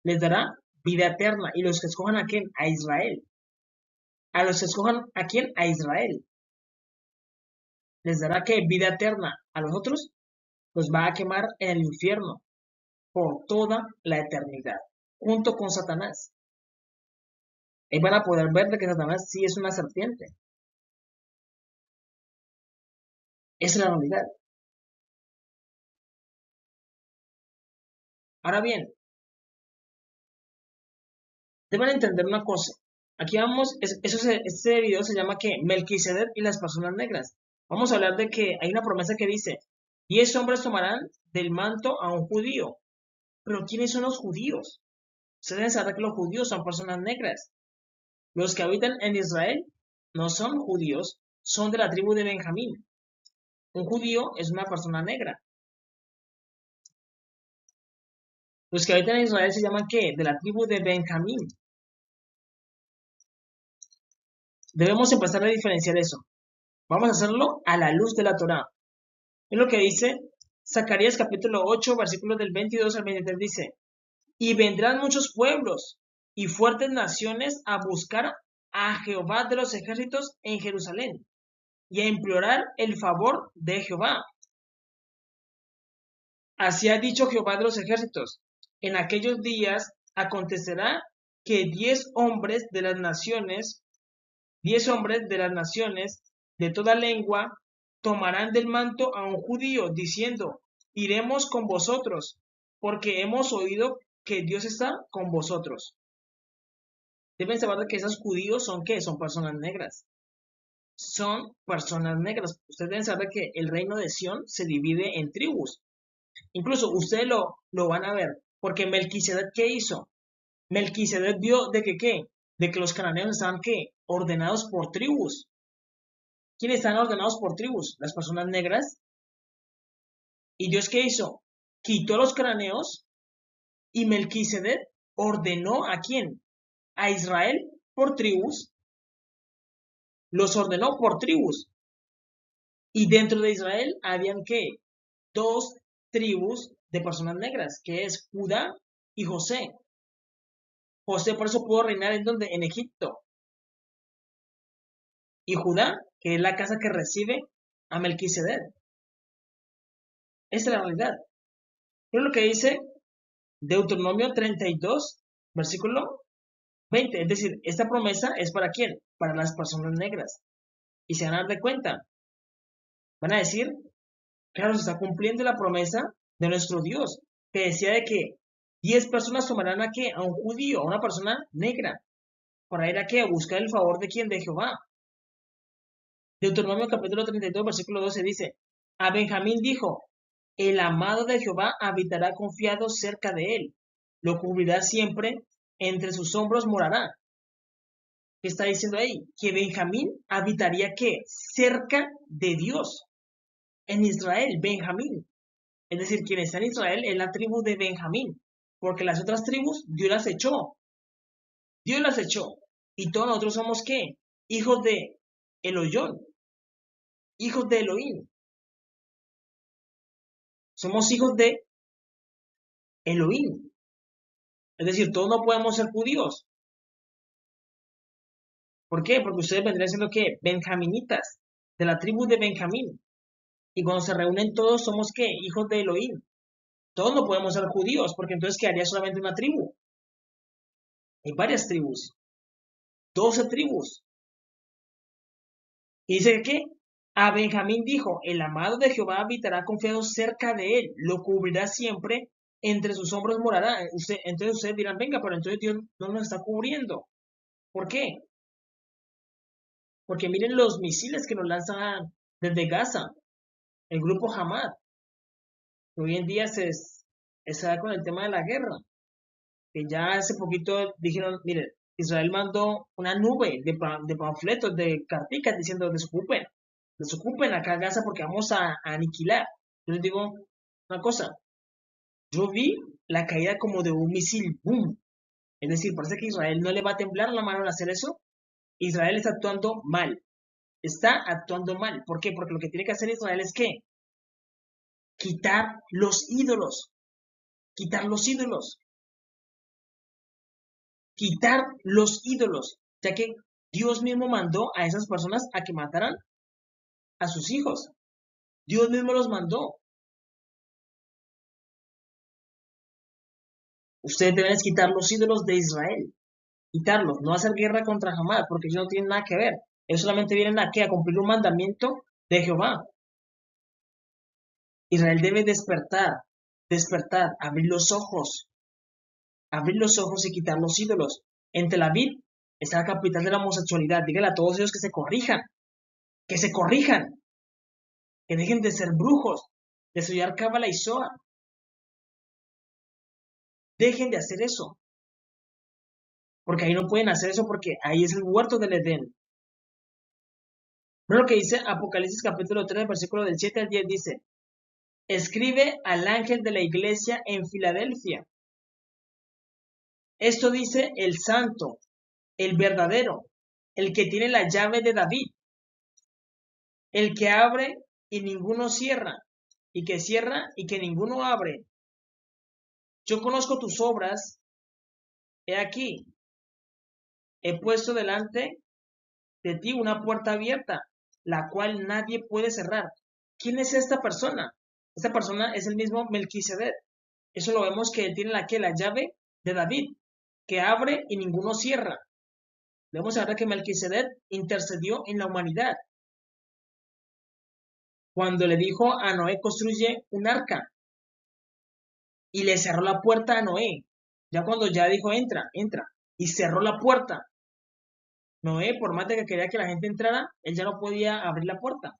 les dará vida eterna. Y los que escojan a quién? A Israel. A los que escojan a quién? A Israel. Les dará ¿qué? Vida eterna. A los otros los va a quemar en el infierno por toda la eternidad, junto con Satanás. Ahí van a poder ver de que Satanás sí es una serpiente. Esa es la realidad. Ahora bien, deben entender una cosa. Aquí vamos, este video se llama que Melquisedec y las personas negras. Vamos a hablar de que hay una promesa que dice, 10 hombres tomarán del manto a un judío. Pero ¿quiénes son los judíos? Ustedes deben saber que los judíos son personas negras. Los que habitan en Israel no son judíos, son de la tribu de Benjamín. Un judío es una persona negra. Los que habitan en Israel se llaman ¿qué? De la tribu de Benjamín. Debemos empezar a diferenciar eso. Vamos a hacerlo a la luz de la Torá. Es lo que dice Zacarías capítulo 8, versículos del 22 al 23. Dice, y vendrán muchos pueblos y fuertes naciones a buscar a Jehová de los ejércitos en Jerusalén y a implorar el favor de Jehová. Así ha dicho Jehová de los ejércitos. En aquellos días acontecerá que 10 hombres de toda lengua tomarán del manto a un judío, diciendo, iremos con vosotros, porque hemos oído que Dios está con vosotros. Deben saber que esos judíos son ¿qué? Son personas negras. Son personas negras. Ustedes deben saber que el reino de Sión se divide en tribus. Incluso ustedes lo van a ver, porque Melquisedec, ¿qué hizo? Melquisedec vio de que ¿qué? De que los cananeos estaban ¿qué? Ordenados por tribus. ¿Quiénes están ordenados por tribus? Las personas negras. ¿Y Dios qué hizo? Quitó a los cananeos y Melquisedec ordenó ¿a quién? A Israel por tribus. Los ordenó por tribus. Y dentro de Israel habían ¿qué? 2 tribus de personas negras, que es Judá y José. José por eso pudo reinar en donde? En Egipto. Y Judá, que es la casa que recibe a Melquisedec. Esa es la realidad. Es lo que dice Deuteronomio 32, versículo 20. Es decir, esta promesa es ¿para quién? Para las personas negras. Y se van a dar de cuenta. Van a decir, claro, se está cumpliendo la promesa de nuestro Dios, que decía de que 10 personas tomarán ¿a qué? A un judío, a una persona negra, para ir ¿a qué? A buscar el favor de quién? De Jehová. Deuteronomio capítulo 32, versículo 12 dice, a Benjamín dijo, el amado de Jehová habitará confiado cerca de él, lo cubrirá siempre, entre sus hombros morará. ¿Qué está diciendo ahí? Que Benjamín habitaría ¿qué? Cerca de Dios. En Israel, Benjamín. Es decir, quien está en Israel es la tribu de Benjamín, porque las otras tribus Dios las echó. Dios las echó. Y todos nosotros somos ¿qué? Hijos de Eloyón, hijos de Elohim. Somos hijos de Elohim. Es decir, todos no podemos ser judíos. ¿Por qué? Porque ustedes vendrían siendo ¿qué? Benjaminitas, de la tribu de Benjamín. Y cuando se reúnen todos somos ¿qué? Hijos de Elohim. Todos no podemos ser judíos, porque entonces quedaría solamente una tribu. Hay varias tribus. 12 tribus. Y dice que a Benjamín dijo, el amado de Jehová habitará confiado cerca de él, lo cubrirá siempre, entre sus hombros morará. Entonces ustedes dirán, venga, pero entonces Dios no nos está cubriendo. ¿Por qué? Porque miren los misiles que nos lanzan desde Gaza, el grupo Hamad, que hoy en día está con el tema de la guerra, que ya hace poquito dijeron, miren, Israel mandó una nube de panfletos, de carticas diciendo desocupen acá Gaza porque vamos a aniquilar. Yo les digo una cosa, yo vi la caída como de un misil, boom. Es decir, parece que Israel no le va a temblar la mano al hacer eso. Israel está actuando mal. Está actuando mal. ¿Por qué? Porque lo que tiene que hacer Israel es ¿qué? Quitar los ídolos. Quitar los ídolos. Quitar los ídolos. Ya que Dios mismo mandó a esas personas a que mataran a sus hijos. Dios mismo los mandó. Ustedes deben quitar los ídolos de Israel. Quitarlos. No hacer guerra contra Hamad, porque ellos no tienen nada que ver. Ellos solamente vienen aquí a cumplir un mandamiento de Jehová. Israel debe despertar, abrir los ojos y quitar los ídolos. En Tel Aviv está la capital de la homosexualidad. Díganle a todos ellos que se corrijan, que se corrijan, que dejen de ser brujos, de estudiar Cábala y Zohar. Dejen de hacer eso, porque ahí no pueden hacer eso porque ahí es el huerto del Edén. Pero lo que dice Apocalipsis capítulo 3, versículo del 7 al 10 dice, escribe al ángel de la iglesia en Filadelfia. Esto dice el santo, el verdadero, el que tiene la llave de David, el que abre y ninguno cierra, y que cierra y que ninguno abre. Yo conozco tus obras, he aquí, he puesto delante de ti una puerta abierta, la cual nadie puede cerrar. ¿Quién es esta persona? Esta persona es el mismo Melquisedec. Eso lo vemos que él tiene la llave de David, que abre y ninguno cierra. Debemos saber que Melquisedec intercedió en la humanidad. Cuando le dijo a Noé, construye un arca, y le cerró la puerta a Noé. Ya cuando ya dijo, entra, y cerró la puerta. Noé, por más de que quería que la gente entrara, él ya no podía abrir la puerta.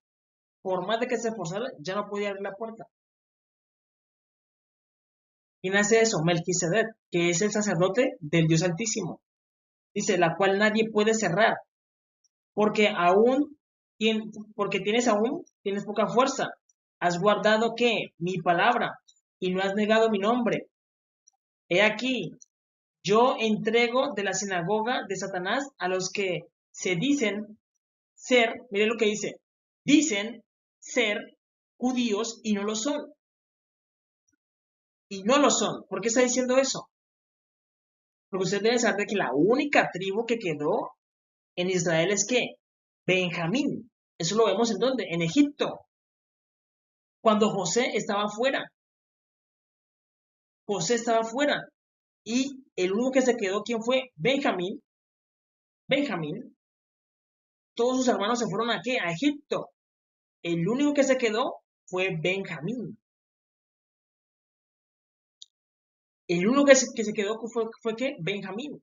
Por más de que se esforzara, ya no podía abrir la puerta. ¿Quién hace eso? Melquisedec, que es el sacerdote del Dios Altísimo. Dice, la cual nadie puede cerrar, porque tienes poca fuerza. Has guardado ¿qué? Mi palabra, y no has negado mi nombre. He aquí, yo entrego de la sinagoga de Satanás a los que se dicen ser, mire lo que dicen ser judíos y no lo son. Y no lo son. ¿Por qué está diciendo eso? Porque usted debe saber que la única tribu que quedó en Israel es ¿qué? Benjamín. Eso lo vemos en ¿dónde? En Egipto. Cuando José estaba fuera. José estaba fuera. Y el único que se quedó, ¿quién fue? Benjamín. Benjamín. Todos sus hermanos se fueron ¿a qué? A Egipto. El único que se quedó fue Benjamín. El único que se quedó fue ¿qué? Benjamín.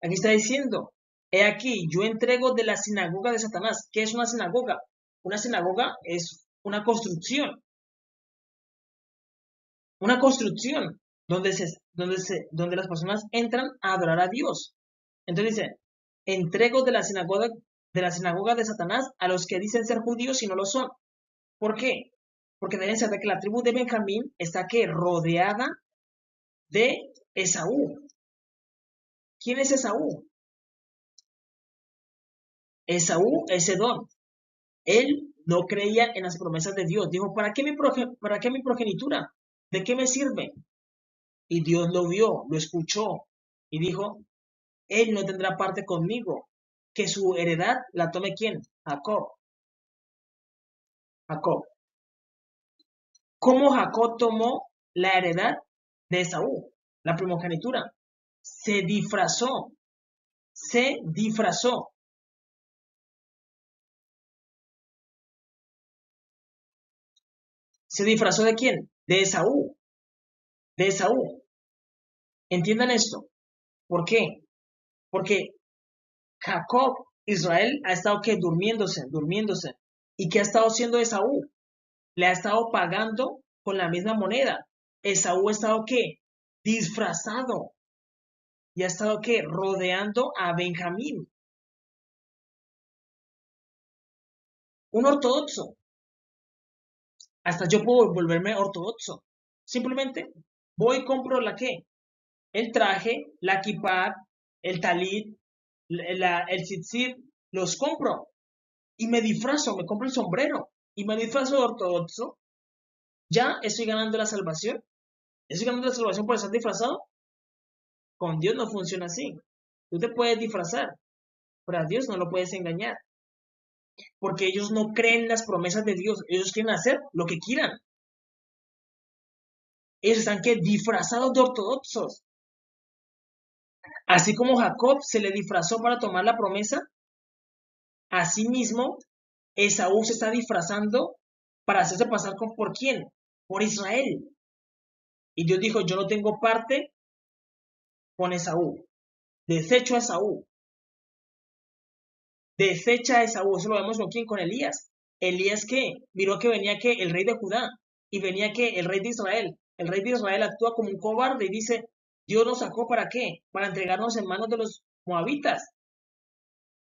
Aquí está diciendo, he aquí, yo entrego de la sinagoga de Satanás. ¿Qué es una sinagoga? Una sinagoga es una construcción. Una construcción donde las personas entran a adorar a Dios. Entonces dice, entrego de la sinagoga de Satanás a los que dicen ser judíos y no lo son. ¿Por qué? Porque deben saber que la tribu de Benjamín está que rodeada de Esaú. ¿Quién es Esaú? Esaú es Edom. Él no creía en las promesas de Dios. Dijo, ¿para qué mi progenitura? ¿De qué me sirve? Y Dios lo vio, lo escuchó y dijo, él no tendrá parte conmigo. Que su heredad la tome ¿quién? Jacob. Jacob. ¿Cómo Jacob tomó la heredad de Esaú? La primogenitura. Se disfrazó. Se disfrazó. ¿Se disfrazó de quién? De Esaú. De Esaú. Entiendan esto. ¿Por qué? Porque Jacob, Israel, ha estado que durmiéndose. ¿Y qué ha estado haciendo Esaú? Le ha estado pagando con la misma moneda. Esaú ha estado ¿qué? Disfrazado. Y ha estado ¿qué? Rodeando a Benjamín. Un ortodoxo. Hasta yo puedo volverme ortodoxo. Simplemente voy y compro la ¿qué? El traje, la kippah, el talit, el tzitzit, los compro. Y me disfrazo, me compro el sombrero. Y me disfrazo de ortodoxo. ¿Ya estoy ganando la salvación? ¿Estoy ganando la salvación por estar disfrazado? Con Dios no funciona así. Tú te puedes disfrazar, pero a Dios no lo puedes engañar. Porque ellos no creen las promesas de Dios. Ellos quieren hacer lo que quieran. Ellos están que disfrazados de ortodoxos. Así como Jacob se le disfrazó para tomar la promesa, asimismo Esaú se está disfrazando para hacerse pasar ¿por quién? Por Israel. Y Dios dijo, yo no tengo parte con Esaú. Desecho a Esaú. Desecha a Esaú. Eso lo vemos con quién, con Elías. Elías que miró que venía que el rey de Judá y venía que el rey de Israel. El rey de Israel actúa como un cobarde y dice, Dios nos sacó ¿para qué? Para entregarnos en manos de los moabitas.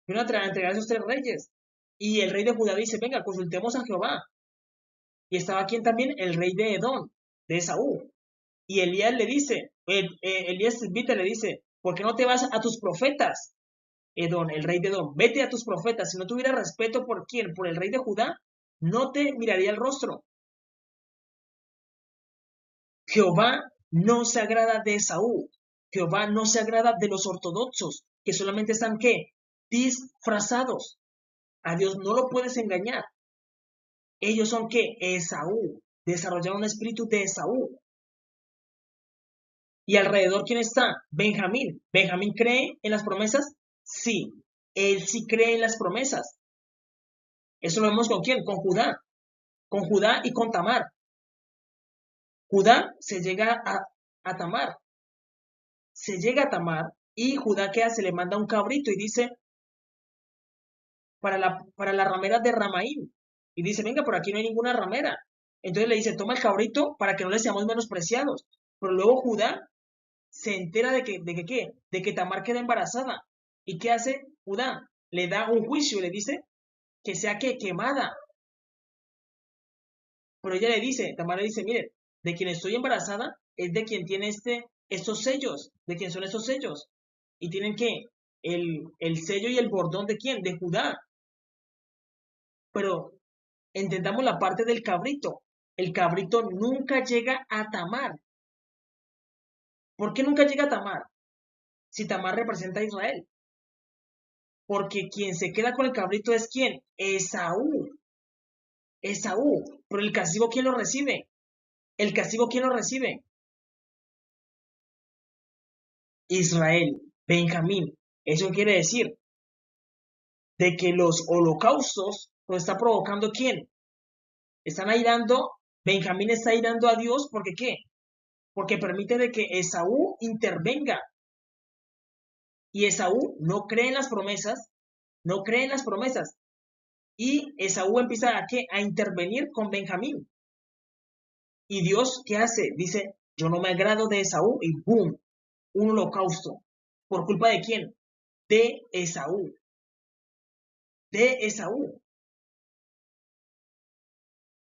Vino a entregar a esos 3 reyes. Y el rey de Judá dice, venga, consultemos a Jehová. Y estaba aquí también el rey de Edom, de Esaú. Y Elías le dice, Elías le dice, ¿por qué no te vas a tus profetas? Edom, el rey de Edom, vete a tus profetas. Si no tuviera respeto por quién, por el rey de Judá, no te miraría el rostro. Jehová no se agrada de Esaú. Jehová no se agrada de los ortodoxos, que solamente están ¿qué? Disfrazados. A Dios no lo puedes engañar. Ellos son ¿qué? Esaú. Desarrollaron un espíritu de Esaú. ¿Y alrededor quién está? Benjamín. ¿Benjamín cree en las promesas? Sí. Él sí cree en las promesas. Eso lo vemos con quién? Con Judá. Con Judá y con Tamar. Judá se llega a Tamar. Se llega a Tamar y Judá ¿qué hace? Le manda un cabrito y dice, para la ramera de Ramaín. Y dice, venga, por aquí no hay ninguna ramera. Entonces le dice, toma el cabrito para que no le seamos menospreciados. Pero luego Judá se entera de que Tamar queda embarazada. ¿Y qué hace Judá? Le da un juicio, le dice que sea quemada. Pero ella le dice, Tamar le dice, mire, de quien estoy embarazada es de quien tiene estos sellos, de quién son esos sellos. Y tienen que el sello y el bordón de quién, de Judá. Pero entendamos la parte del cabrito. El cabrito nunca llega a Tamar. ¿Por qué nunca llega a Tamar? Si Tamar representa a Israel. Porque quien se queda con el cabrito es ¿quién? Esaú. Esaú. Pero el castigo, ¿quién lo recibe? El castigo, ¿quién lo recibe? Israel. Benjamín. Eso quiere decir de que los holocaustos lo está provocando ¿quién? Están airando, Benjamín está airando a Dios porque ¿qué? Porque permite de que Esaú intervenga. Y Esaú no cree en las promesas, no cree en las promesas. Y Esaú empieza a ¿qué? A intervenir con Benjamín. Y Dios, ¿qué hace? Dice, yo no me agrado de Esaú y ¡boom! Un holocausto. ¿Por culpa de quién? De Esaú. De Esaú.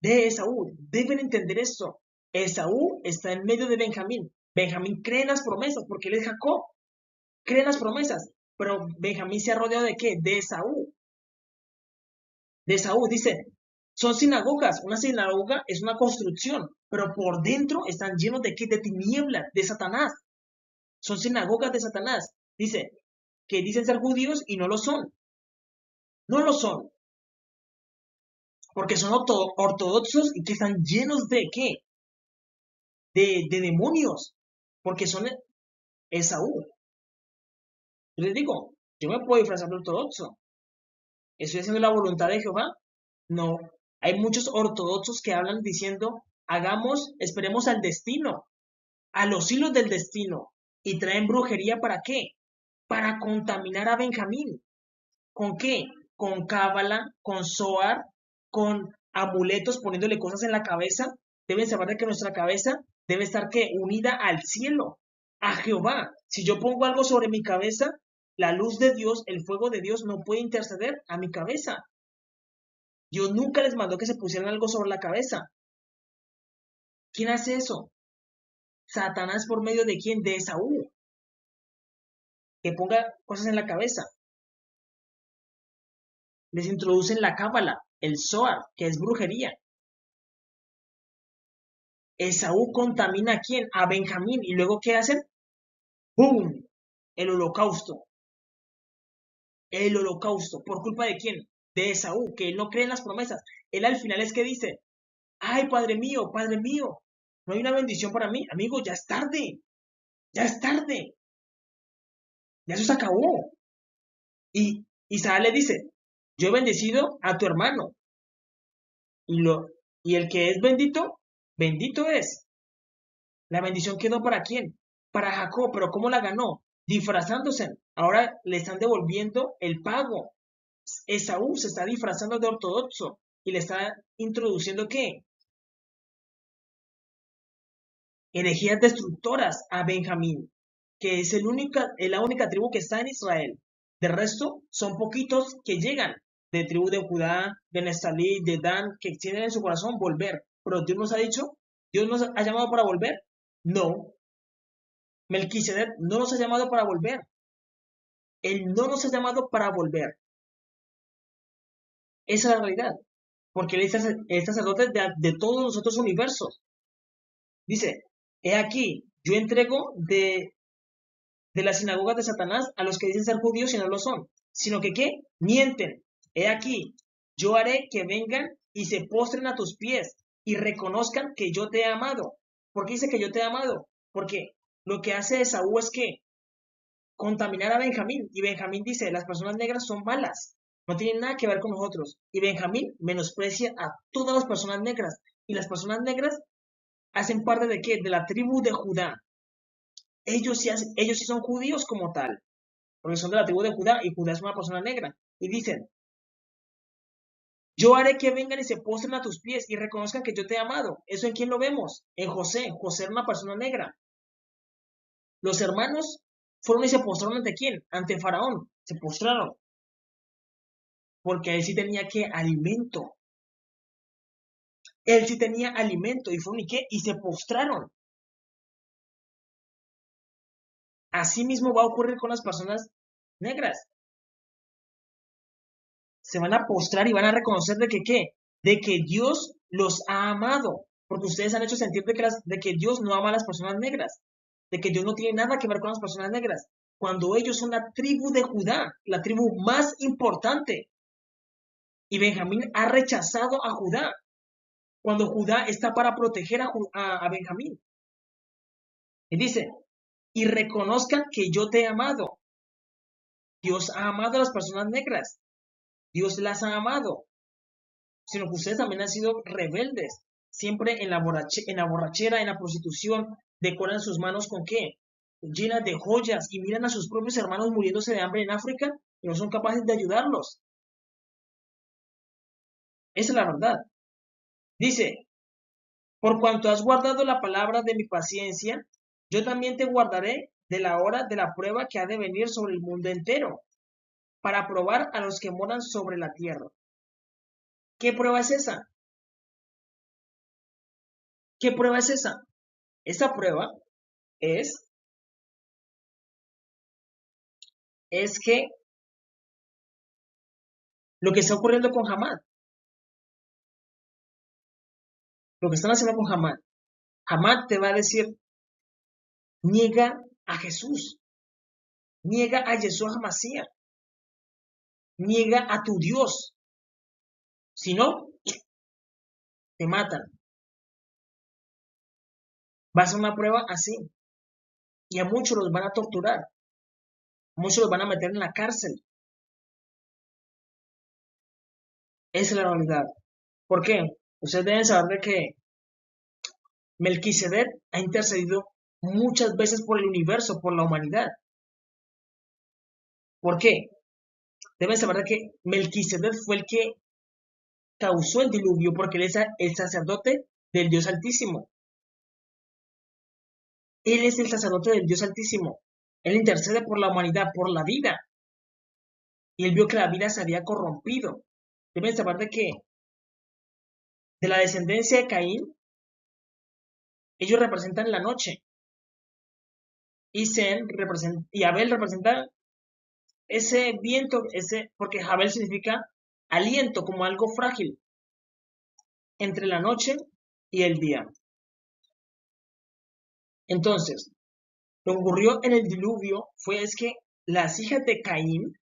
De Esaú. Deben entender esto. Esaú está en medio de Benjamín. Benjamín cree en las promesas porque él es Jacob. Cree en las promesas. Pero Benjamín se ha rodeado de ¿qué? De Esaú. De Esaú. Dice, son sinagogas. Una sinagoga es una construcción. Pero por dentro están llenos de ¿qué? De tinieblas, de Satanás. Son sinagogas de Satanás. Dice, que dicen ser judíos y no lo son. No lo son. Porque son ortodoxos y que están llenos de ¿qué? De demonios. Porque son Esaú. Yo les digo, yo me puedo disfrazar de ortodoxo. ¿Estoy haciendo la voluntad de Jehová? No. Hay muchos ortodoxos que hablan diciendo, esperemos al destino, a los hilos del destino. Y traen brujería ¿para qué? Para contaminar a Benjamín. ¿Con qué? Con cábala, con zoar, con amuletos, poniéndole cosas en la cabeza. Deben saber de que nuestra cabeza debe estar ¿qué? Unida al cielo, a Jehová. Si yo pongo algo sobre mi cabeza, la luz de Dios, el fuego de Dios no puede interceder a mi cabeza. Dios nunca les mandó que se pusieran algo sobre la cabeza. ¿Quién hace eso? Satanás por medio de quién? De Esaú. Que ponga cosas en la cabeza. Les introducen la cábala, el zoar, que es brujería. Esaú contamina ¿a quién? A Benjamín. ¿Y luego qué hacen? ¡Bum! El holocausto. El holocausto. ¿Por culpa de quién? De Esaú, que él no cree en las promesas. Él al final es que dice, ay, padre mío, no hay una bendición para mí. Amigo, ya es tarde. Ya es tarde. Ya eso se acabó. Y Isaac le dice, yo he bendecido a tu hermano. Y el que es bendito, bendito es. La bendición quedó ¿para quién? Para Jacob, pero ¿cómo la ganó? Disfrazándose. Ahora le están devolviendo el pago. Esaú se está disfrazando de ortodoxo y le está introduciendo ¿qué? Herejías destructoras a Benjamín, que es la única tribu que está en Israel. De resto, son poquitos que llegan de tribu de Judá, de Nestalí, de Dan, que tienen en su corazón volver. Pero Dios nos ha dicho, Dios nos ha llamado para volver. No, Melquisedec no nos ha llamado para volver. Él no nos ha llamado para volver. Esa es la realidad. Porque Él es sacerdote de todos los otros universos. Dice, he aquí, yo entrego de las sinagogas de Satanás a los que dicen ser judíos y no lo son. Sino que, ¿qué? Mienten. He aquí, yo haré que vengan y se postren a tus pies y reconozcan que yo te he amado. ¿Por qué dice que yo te he amado? Porque lo que hace Esaú es que contaminar a Benjamín. Y Benjamín dice, las personas negras son malas, no tienen nada que ver con nosotros. Y Benjamín menosprecia a todas las personas negras. Y las personas negras hacen parte de ¿qué? De la tribu de Judá. Ellos sí son judíos como tal, porque son de la tribu de Judá y Judá es una persona negra. Y dicen, yo haré que vengan y se postren a tus pies y reconozcan que yo te he amado. ¿Eso en quién lo vemos? En José. José era una persona negra. Los hermanos fueron y se postraron ante quién? Ante Faraón. Se postraron. Porque él sí tenía que alimento. Él sí tenía alimento. ¿Y fueron y qué? Y se postraron. Así mismo va a ocurrir con las personas negras. Se van a postrar y van a reconocer de que ¿qué? De que Dios los ha amado. Porque ustedes han hecho sentir de que Dios no ama a las personas negras. De que Dios no tiene nada que ver con las personas negras. Cuando ellos son la tribu de Judá, la tribu más importante. Y Benjamín ha rechazado a Judá. Cuando Judá está para proteger a Benjamín. Y dice, y reconozcan que yo te he amado. Dios ha amado a las personas negras. Dios las ha amado. Sino que ustedes también han sido rebeldes. Siempre en la borrachera, en la prostitución, decoran sus manos con ¿qué? Llenas de joyas y miran a sus propios hermanos muriéndose de hambre en África y no son capaces de ayudarlos. Esa es la verdad. Dice, por cuanto has guardado la palabra de mi paciencia, yo también te guardaré de la hora de la prueba que ha de venir sobre el mundo entero, para probar a los que moran sobre la tierra. ¿Qué prueba es esa? ¿Qué prueba es esa? Esa prueba es que lo que está ocurriendo con Hamad, lo que están haciendo con Hamad, Hamad te va a decir, niega a Jesús, niega a Yeshua HaMashiach, niega a tu Dios, si no, te matan. Va a ser una prueba así, y a muchos los van a torturar, a muchos los van a meter en la cárcel. Esa es la realidad. ¿Por qué? Ustedes deben saber de que Melquisedec ha intercedido muchas veces por el universo, por la humanidad. ¿Por qué? Deben saber de que Melquisedec fue el que causó el diluvio porque él es el sacerdote del Dios Altísimo. Él es el sacerdote del Dios Altísimo. Él intercede por la humanidad, por la vida. Y él vio que la vida se había corrompido. Deben saber de que de la descendencia de Caín, ellos representan la noche. Y Abel representa ese viento, porque Abel significa aliento, como algo frágil, entre la noche y el día. Entonces, lo que ocurrió en el diluvio es que las hijas de Caín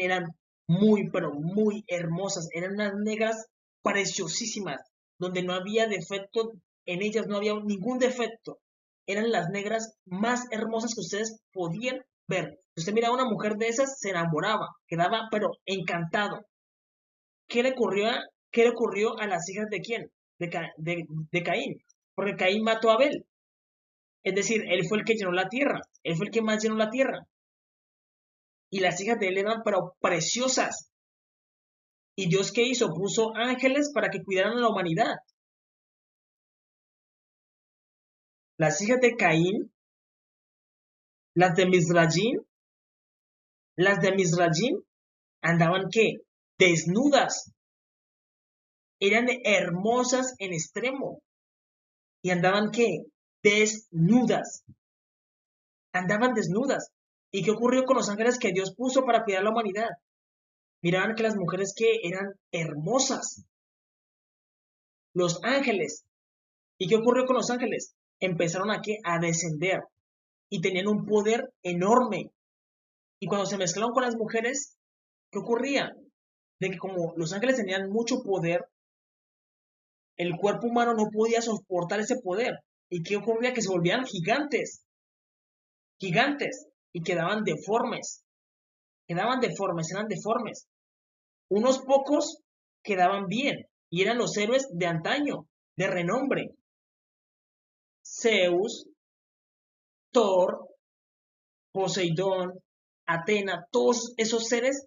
eran muy, pero muy hermosas, eran unas negras preciosísimas, donde no había defecto, en ellas no había ningún defecto, eran las negras más hermosas que ustedes podían ver. Si usted miraba a una mujer de esas, se enamoraba, quedaba pero encantado. ¿Qué le ocurrió a las hijas de quién? De Caín, porque Caín mató a Abel. Es decir, él fue el que llenó la tierra, él fue el que más llenó la tierra. Y las hijas de él eran pero preciosas. ¿Y Dios qué hizo? Puso ángeles para que cuidaran a la humanidad. Las hijas de Caín, las de Mizrayim, andaban ¿qué? Desnudas. Eran hermosas en extremo. ¿Y andaban qué? Desnudas. Andaban desnudas. ¿Y qué ocurrió con los ángeles que Dios puso para cuidar a la humanidad? Miraban que las mujeres que eran hermosas. Los ángeles. ¿Y qué ocurrió con los ángeles? Empezaron a descender y tenían un poder enorme. Y cuando se mezclaron con las mujeres, ¿qué ocurría? de que como los ángeles tenían mucho poder, el cuerpo humano no podía soportar ese poder. ¿Y qué ocurría? Que se volvían gigantes, gigantes, y quedaban deformes, eran deformes. Unos pocos quedaban bien, y eran los héroes de antaño, de renombre. Zeus, Thor, Poseidón, Atena, todos esos seres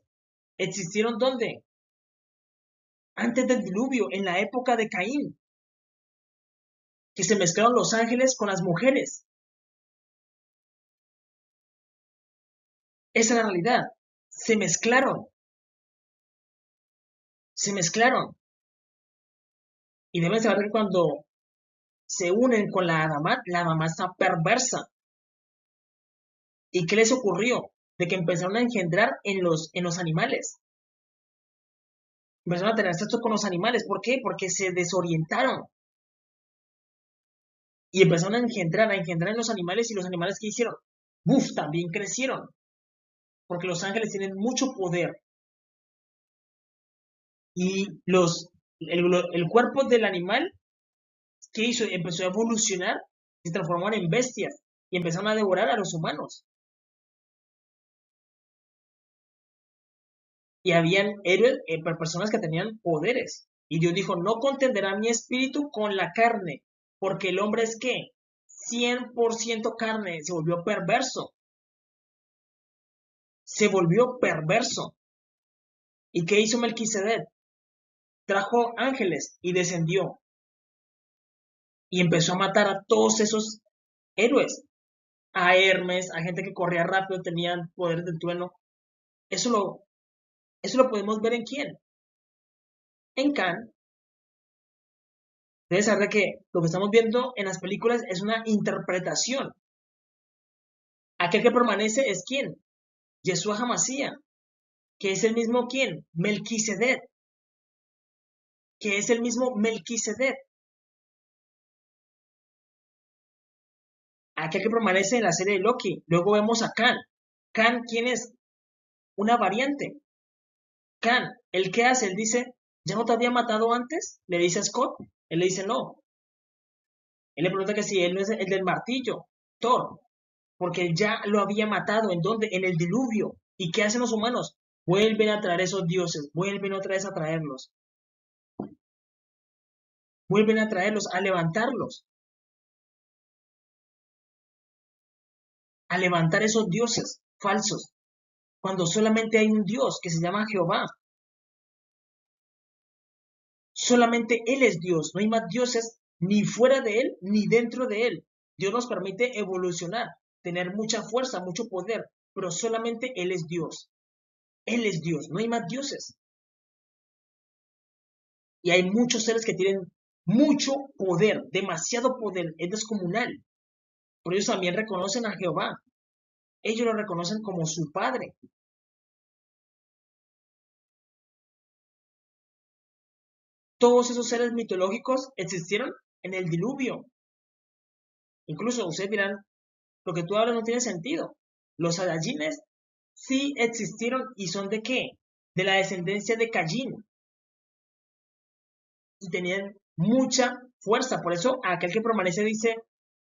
existieron ¿dónde? Antes del diluvio, en la época de Caín, que se mezclaron los ángeles con las mujeres. Esa es la realidad. Se mezclaron, se mezclaron. Y deben saber que cuando se unen con la mamá está perversa. ¿Y qué les ocurrió? De que empezaron a engendrar en los animales. Empezaron a tener sexo con los animales. ¿Por qué? Porque se desorientaron. Y empezaron a engendrar en los animales. ¿Y los animales qué hicieron? ¡Buf! También crecieron. Porque los ángeles tienen mucho poder. Y el cuerpo del animal, ¿qué hizo? Empezó a evolucionar. Se transformaron en bestias. Y empezaron a devorar a los humanos. Y habían héroes, personas que tenían poderes. Y Dios dijo, no contenderá mi espíritu con la carne, porque el hombre es ¿qué? 100% carne, se volvió perverso. Se volvió perverso. ¿Y qué hizo Melquisedec? Trajo ángeles y descendió. Y empezó a matar a todos esos héroes. A Hermes, a gente que corría rápido, tenían poderes del trueno. Eso lo podemos ver en quién. En Can. Debes saber que lo que estamos viendo en las películas es una interpretación. Aquel que permanece es quién? Yeshua Hamashiach, que es el mismo quién? Melquisedec, que es el mismo Melquisedec. Aquel que permanece en la serie de Loki. Luego vemos a Khan. Khan, ¿quién es? Una variante. Khan, ¿el qué hace? Él dice, ¿ya no te había matado antes? Le dice a Scott. Él le dice, no. Él le pregunta que si él no es el del martillo, Thor, porque él ya lo había matado. ¿En dónde? En el diluvio. ¿Y qué hacen los humanos? Vuelven a traer esos dioses, vuelven otra vez a traerlos. Vuelven a traerlos, a levantarlos. A levantar esos dioses falsos, cuando solamente hay un Dios que se llama Jehová. Solamente Él es Dios, no hay más dioses ni fuera de Él ni dentro de Él. Dios nos permite evolucionar, tener mucha fuerza, mucho poder, pero solamente Él es Dios. Él es Dios, no hay más dioses. Y hay muchos seres que tienen mucho poder, demasiado poder, es descomunal. Por ellos también reconocen a Jehová. Ellos lo reconocen como su Padre. Todos esos seres mitológicos existieron en el diluvio. Incluso ustedes dirán, lo que tú hablas no tiene sentido. Los Saiyajines sí existieron y son ¿de qué? De la descendencia de Kajin. Y tenían mucha fuerza. Por eso aquel que permanece dice,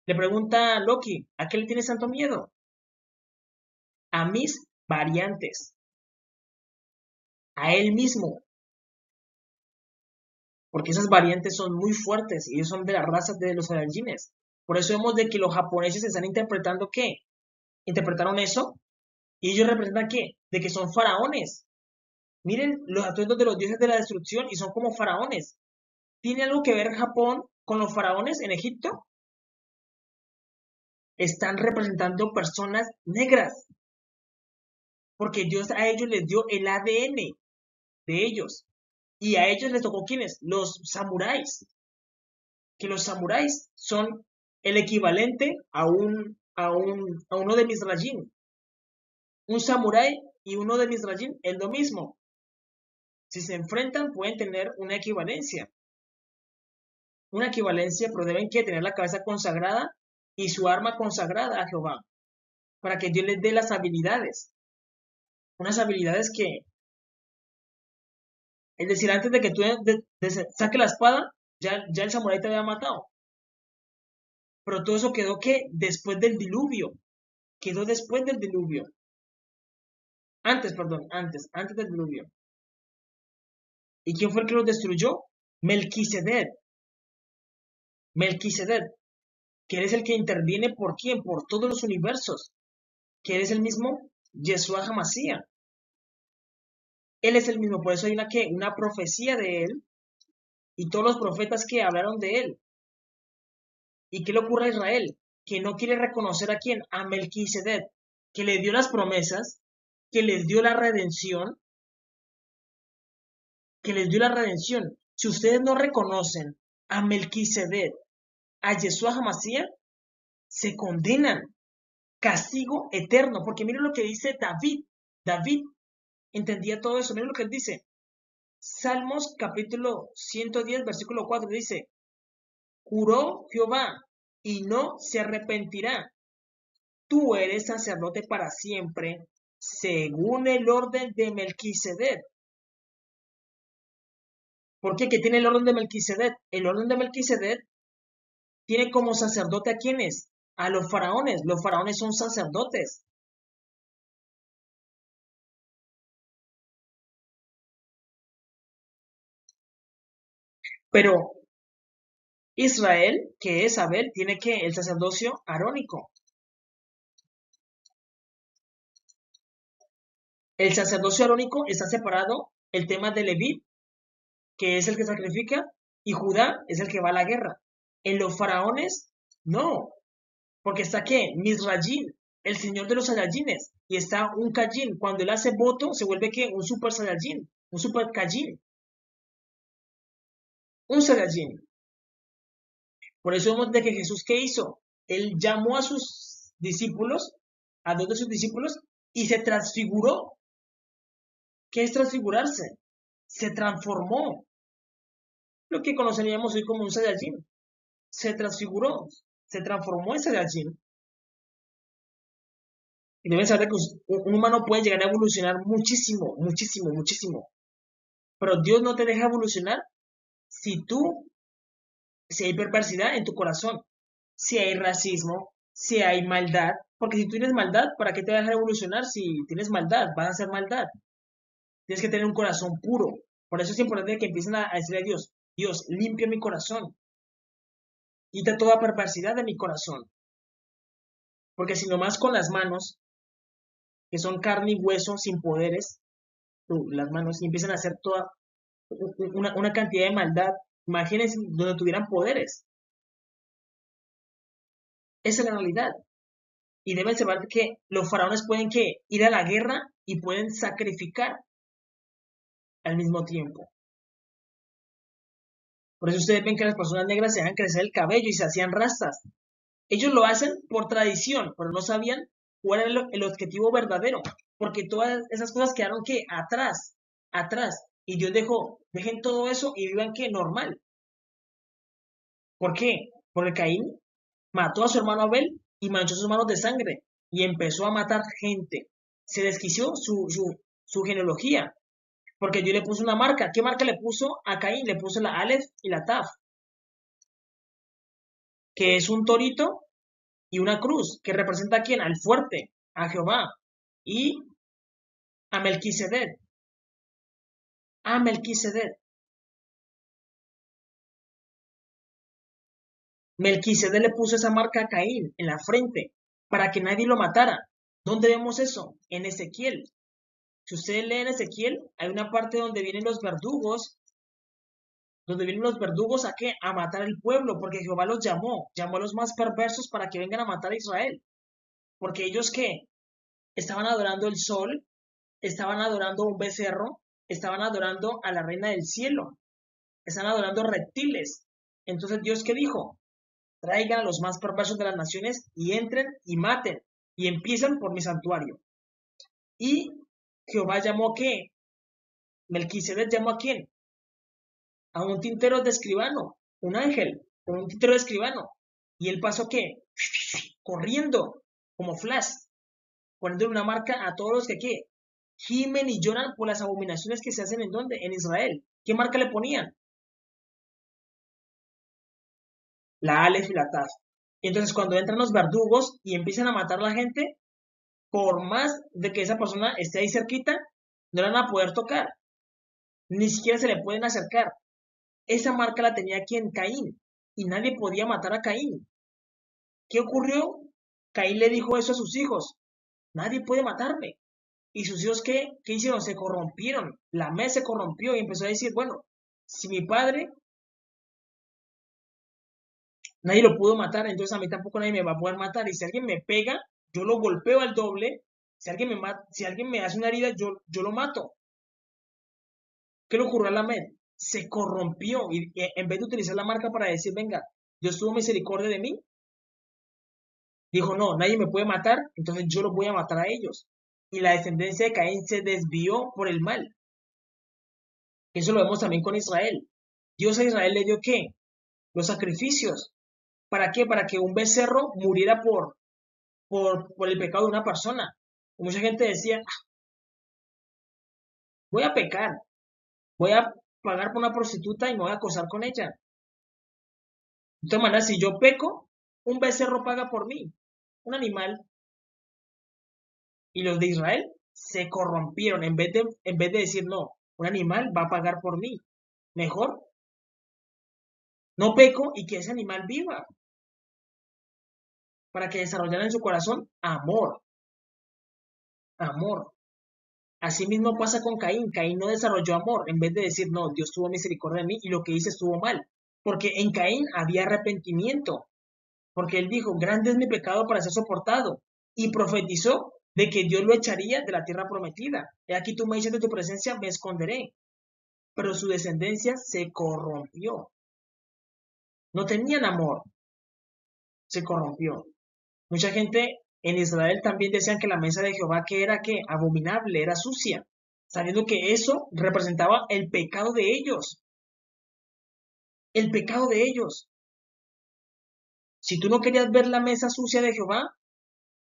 le pregunta a Loki, ¿a qué le tienes tanto miedo? A mis variantes. A él mismo. Porque esas variantes son muy fuertes y ellos son de la raza de los Saiyajines. Por eso vemos de que los japoneses están interpretando ¿qué? Interpretaron eso y ellos representan ¿qué? De que son faraones. Miren los atuendos de los dioses de la destrucción y son como faraones. ¿Tiene algo que ver Japón con los faraones en Egipto? Están representando personas negras. Porque Dios a ellos les dio el ADN de ellos. Y a ellos les tocó ¿quiénes? Los samuráis. Que los samuráis son el equivalente a uno de Mizrayim. Un samurái y uno de Mizrayim es lo mismo. Si se enfrentan pueden tener una equivalencia. Una equivalencia, pero deben que tener la cabeza consagrada y su arma consagrada a Jehová. Para que Dios les dé las habilidades. Unas habilidades que Es decir, antes de que tú saque la espada, ya el samurái te había matado. Pero todo eso quedó que después del diluvio. Quedó después del diluvio. Antes, perdón, antes del diluvio. ¿Y quién fue el que los destruyó? Melquisedec. Melquisedec, que él es el que interviene por quién, por todos los universos, que él es el mismo Yeshua Hamashiach. Él es el mismo, por eso hay una profecía de él y todos los profetas que hablaron de él. ¿Y qué le ocurre a Israel? Que no quiere reconocer a quién, a Melquisedec, que le dio las promesas, que les dio la redención, que les dio la redención. Si ustedes no reconocen a Melquisedec, a Yeshua Hamashiach, se condenan. Castigo eterno, porque miren lo que dice David. David entendía todo eso. Miren lo que él dice. Salmos capítulo 110, versículo 4 dice, juró Jehová y no se arrepentirá. Tú eres sacerdote para siempre, según el orden de Melquisedec. ¿Por qué? ¿Qué tiene el orden de Melquisedec? El orden de Melquisedec tiene como sacerdote a quienes? A los faraones. Los faraones son sacerdotes. Pero Israel, que es Abel, tiene que el sacerdocio arónico. El sacerdocio arónico está separado el tema de Leví, que es el que sacrifica, y Judá es el que va a la guerra. En los faraones, no, porque está que Misrayim, el señor de los Saiyajines, y está un Kajin. Cuando él hace voto, se vuelve que un super Saiyajin, un super Kajin, un Saiyajin. Por eso vemos de que Jesús, ¿qué hizo? Él llamó a sus discípulos, a dos de sus discípulos, y se transfiguró. ¿Qué es transfigurarse? Se transformó. Lo que conoceríamos hoy como un Saiyajin. Se transfiguró, se transformó en Saiyajin. Y deben saber que un humano puede llegar a evolucionar muchísimo, muchísimo, muchísimo. Pero Dios no te deja evolucionar si hay perversidad en tu corazón, si hay racismo, si hay maldad. Porque si tú tienes maldad, ¿para qué te vas a dejar evolucionar si tienes maldad? Vas a hacer maldad. Tienes que tener un corazón puro. Por eso es importante que empiecen a decirle a Dios, Dios, limpia mi corazón. Quita toda perversidad de mi corazón. Porque si nomás con las manos, que son carne y hueso, sin poderes, las manos, y empiezan a hacer toda una cantidad de maldad, imagínense donde tuvieran poderes. Esa es la realidad. Y deben saber que los faraones pueden que ir a la guerra y pueden sacrificar al mismo tiempo. Por eso ustedes ven que las personas negras se dejan crecer el cabello y se hacían rastas. Ellos lo hacen por tradición, pero no sabían cuál era el objetivo verdadero, porque todas esas cosas quedaron que atrás, atrás, y Dios dejen todo eso y vivan que normal. ¿Por qué? Porque Caín mató a su hermano Abel y manchó sus manos de sangre y empezó a matar gente. Se desquició su genealogía, porque Dios le puso una marca. ¿Qué marca le puso a Caín? Le puso la Aleph y la Taf, que es un torito y una cruz, que representa a quién? Al fuerte, a Jehová, y a Melquisedec, a Melquisedec. Melquisedec le puso esa marca a Caín en la frente para que nadie lo matara. ¿Dónde vemos eso? En Ezequiel. Si ustedes leen Ezequiel, hay una parte donde vienen los verdugos a qué? A matar al pueblo, porque Jehová los llamó a los más perversos para que vengan a matar a Israel. Porque ellos qué? Estaban adorando el sol, estaban adorando un becerro, estaban adorando a la reina del cielo, están adorando reptiles. Entonces Dios qué dijo? Traigan a los más perversos de las naciones y entren y maten y empiezan por mi santuario. Y Jehová llamó a qué? Melquisedec llamó a quién? A un tintero de escribano, un ángel, con un tintero de escribano. Y él pasó qué? Corriendo, como flash, poniendo una marca a todos los que qué? gimen y lloran por las abominaciones que se hacen en ¿dónde? En Israel. ¿Qué marca le ponían? La Aleph y la Taf. Y entonces cuando entran los verdugos y empiezan a matar a la gente, por más de que esa persona esté ahí cerquita, no la van a poder tocar. Ni siquiera se le pueden acercar. Esa marca la tenía aquí en Caín. Y nadie podía matar a Caín. ¿Qué ocurrió? Caín le dijo eso a sus hijos. Nadie puede matarme. ¿Y sus hijos qué hicieron? Se corrompieron. La mente se corrompió y empezó a decir, bueno, si mi padre nadie lo pudo matar, entonces a mí tampoco nadie me va a poder matar. Y si alguien me pega, yo lo golpeo al doble. Si alguien me hace una herida, yo lo mato. ¿Qué le ocurrió a la Med? Se corrompió y en vez de utilizar la marca para decir, venga, Dios tuvo misericordia de mí, dijo, no, nadie me puede matar, entonces yo los voy a matar a ellos. Y la descendencia de Caín se desvió por el mal. Eso lo vemos también con Israel. Dios a Israel le dio ¿qué? Los sacrificios. ¿Para qué? Para que un becerro muriera por el pecado de una persona. Mucha gente decía, voy a pecar, voy a pagar por una prostituta y me voy a acosar con ella. De todas maneras, si yo peco, un becerro paga por mí, un animal. Y los de Israel se corrompieron. En vez de decir, no, un animal va a pagar por mí. Mejor, no peco y que ese animal viva. Para que desarrollaran en su corazón amor. Amor. Así mismo pasa con Caín. Caín no desarrolló amor. En vez de decir, no, Dios tuvo misericordia de mí y lo que hice estuvo mal. Porque en Caín había arrepentimiento. Porque él dijo, grande es mi pecado para ser soportado. Y profetizó de que Dios lo echaría de la tierra prometida. He aquí tú me dices de tu presencia, me esconderé. Pero su descendencia se corrompió. No tenían amor. Se corrompió. Mucha gente en Israel también decían que la mesa de Jehová que era que abominable, era sucia, sabiendo que eso representaba el pecado de ellos. El pecado de ellos. Si tú no querías ver la mesa sucia de Jehová,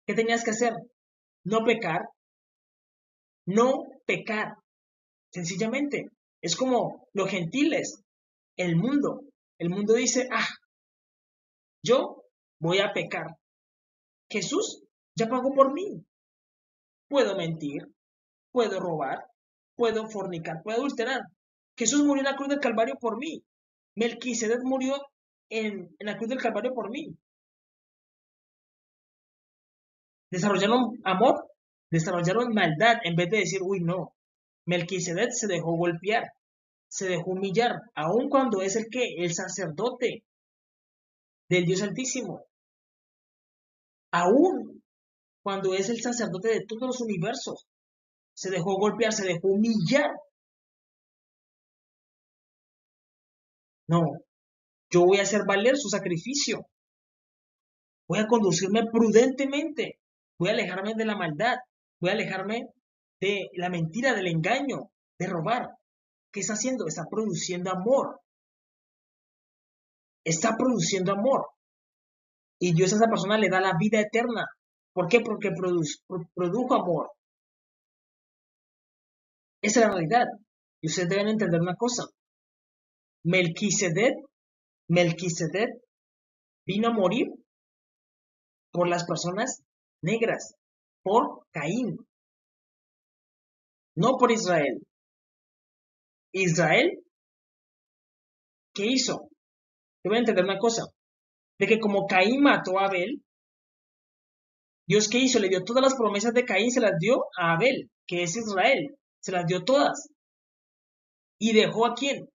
¿qué tenías que hacer? No pecar. No pecar. Sencillamente. Es como los gentiles, el mundo. El mundo dice, yo voy a pecar. Jesús ya pagó por mí. Puedo mentir, puedo robar, puedo fornicar, puedo adulterar. Jesús murió en la cruz del Calvario por mí. Melquisedec murió en la cruz del Calvario por mí. Desarrollaron amor, desarrollaron maldad en vez de decir, uy, no. Melquisedec se dejó golpear, se dejó humillar, aun cuando es el sacerdote del Dios Altísimo. Aún cuando es el sacerdote de todos los universos. Se dejó golpear, se dejó humillar. No, yo voy a hacer valer su sacrificio. Voy a conducirme prudentemente. Voy a alejarme de la maldad. Voy a alejarme de la mentira, del engaño, de robar. ¿Qué está haciendo? Está produciendo amor. Está produciendo amor. Y Dios a esa persona le da la vida eterna. ¿Por qué? Porque produjo amor. Esa es la realidad. Y ustedes deben entender una cosa. Melquisedec vino a morir por las personas negras, por Caín, no por Israel. Israel, ¿qué hizo? Deben entender una cosa, de que como Caín mató a Abel, Dios ¿qué hizo? Le dio todas las promesas de Caín, se las dio a Abel, que es Israel, se las dio todas. ¿Y dejó a quién?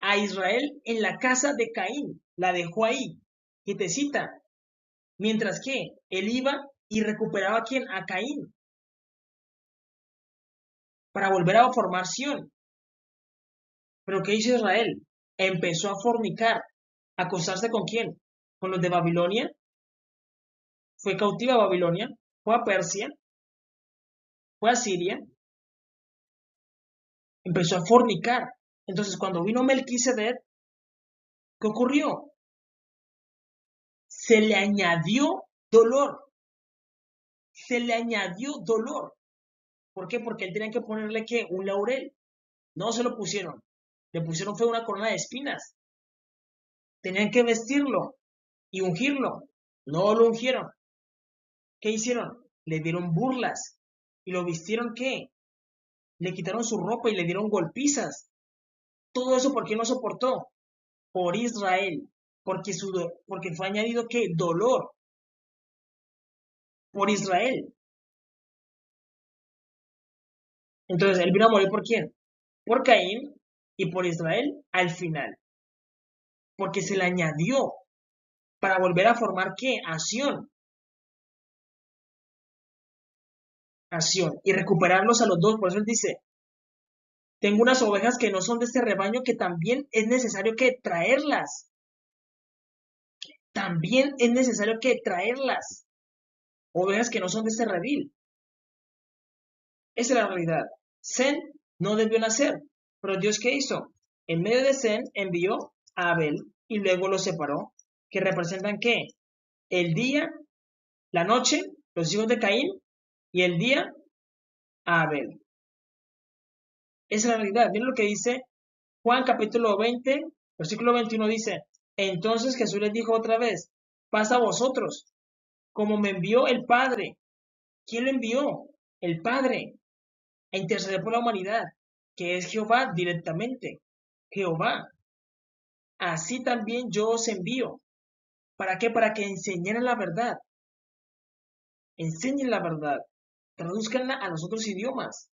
A Israel en la casa de Caín, la dejó ahí, quietecita, mientras que él iba y recuperaba a quién? A Caín, para volver a formar Sión. Pero ¿qué hizo Israel? Empezó a fornicar, a acostarse con quién? Con los de Babilonia. Fue cautiva a Babilonia, fue a Persia, fue a Siria, empezó a fornicar. Entonces, cuando vino Melquisedec, ¿qué ocurrió? Se le añadió dolor. Se le añadió dolor. ¿Por qué? Porque él tenía que ponerle, ¿qué? Un laurel. No se lo pusieron. Le pusieron fue una corona de espinas. Tenían que vestirlo y ungirlo. No lo ungieron. ¿Qué hicieron? Le dieron burlas. ¿Y lo vistieron qué? Le quitaron su ropa y le dieron golpizas. Todo eso porque no soportó. Por Israel. Porque fue añadido qué? Dolor. Por Israel. Entonces, él vino a morir ¿por quién? Por Caín y por Israel al final. Porque se le añadió para volver a formar ¿qué? Acción. Acción. Y recuperarlos a los dos. Por eso él dice, tengo unas ovejas que no son de este rebaño que también es necesario que traerlas. También es necesario que traerlas. Ovejas que no son de este redil. Esa es la realidad. Zen no debió nacer. Pero Dios, ¿qué hizo? En medio de Zen envió a Abel y luego los separó. ¿Que representan qué? El día, la noche, los hijos de Caín, y el día a Abel. Esa es la realidad. Miren lo que dice Juan capítulo 20, versículo 21 dice, entonces Jesús les dijo otra vez, pasa a vosotros, como me envió el Padre. ¿Quién lo envió? El Padre, a interceder por la humanidad, que es Jehová directamente. Jehová. Así también yo os envío. ¿Para qué? Para que enseñen la verdad. Enseñen la verdad. Tradúzcanla a los otros idiomas.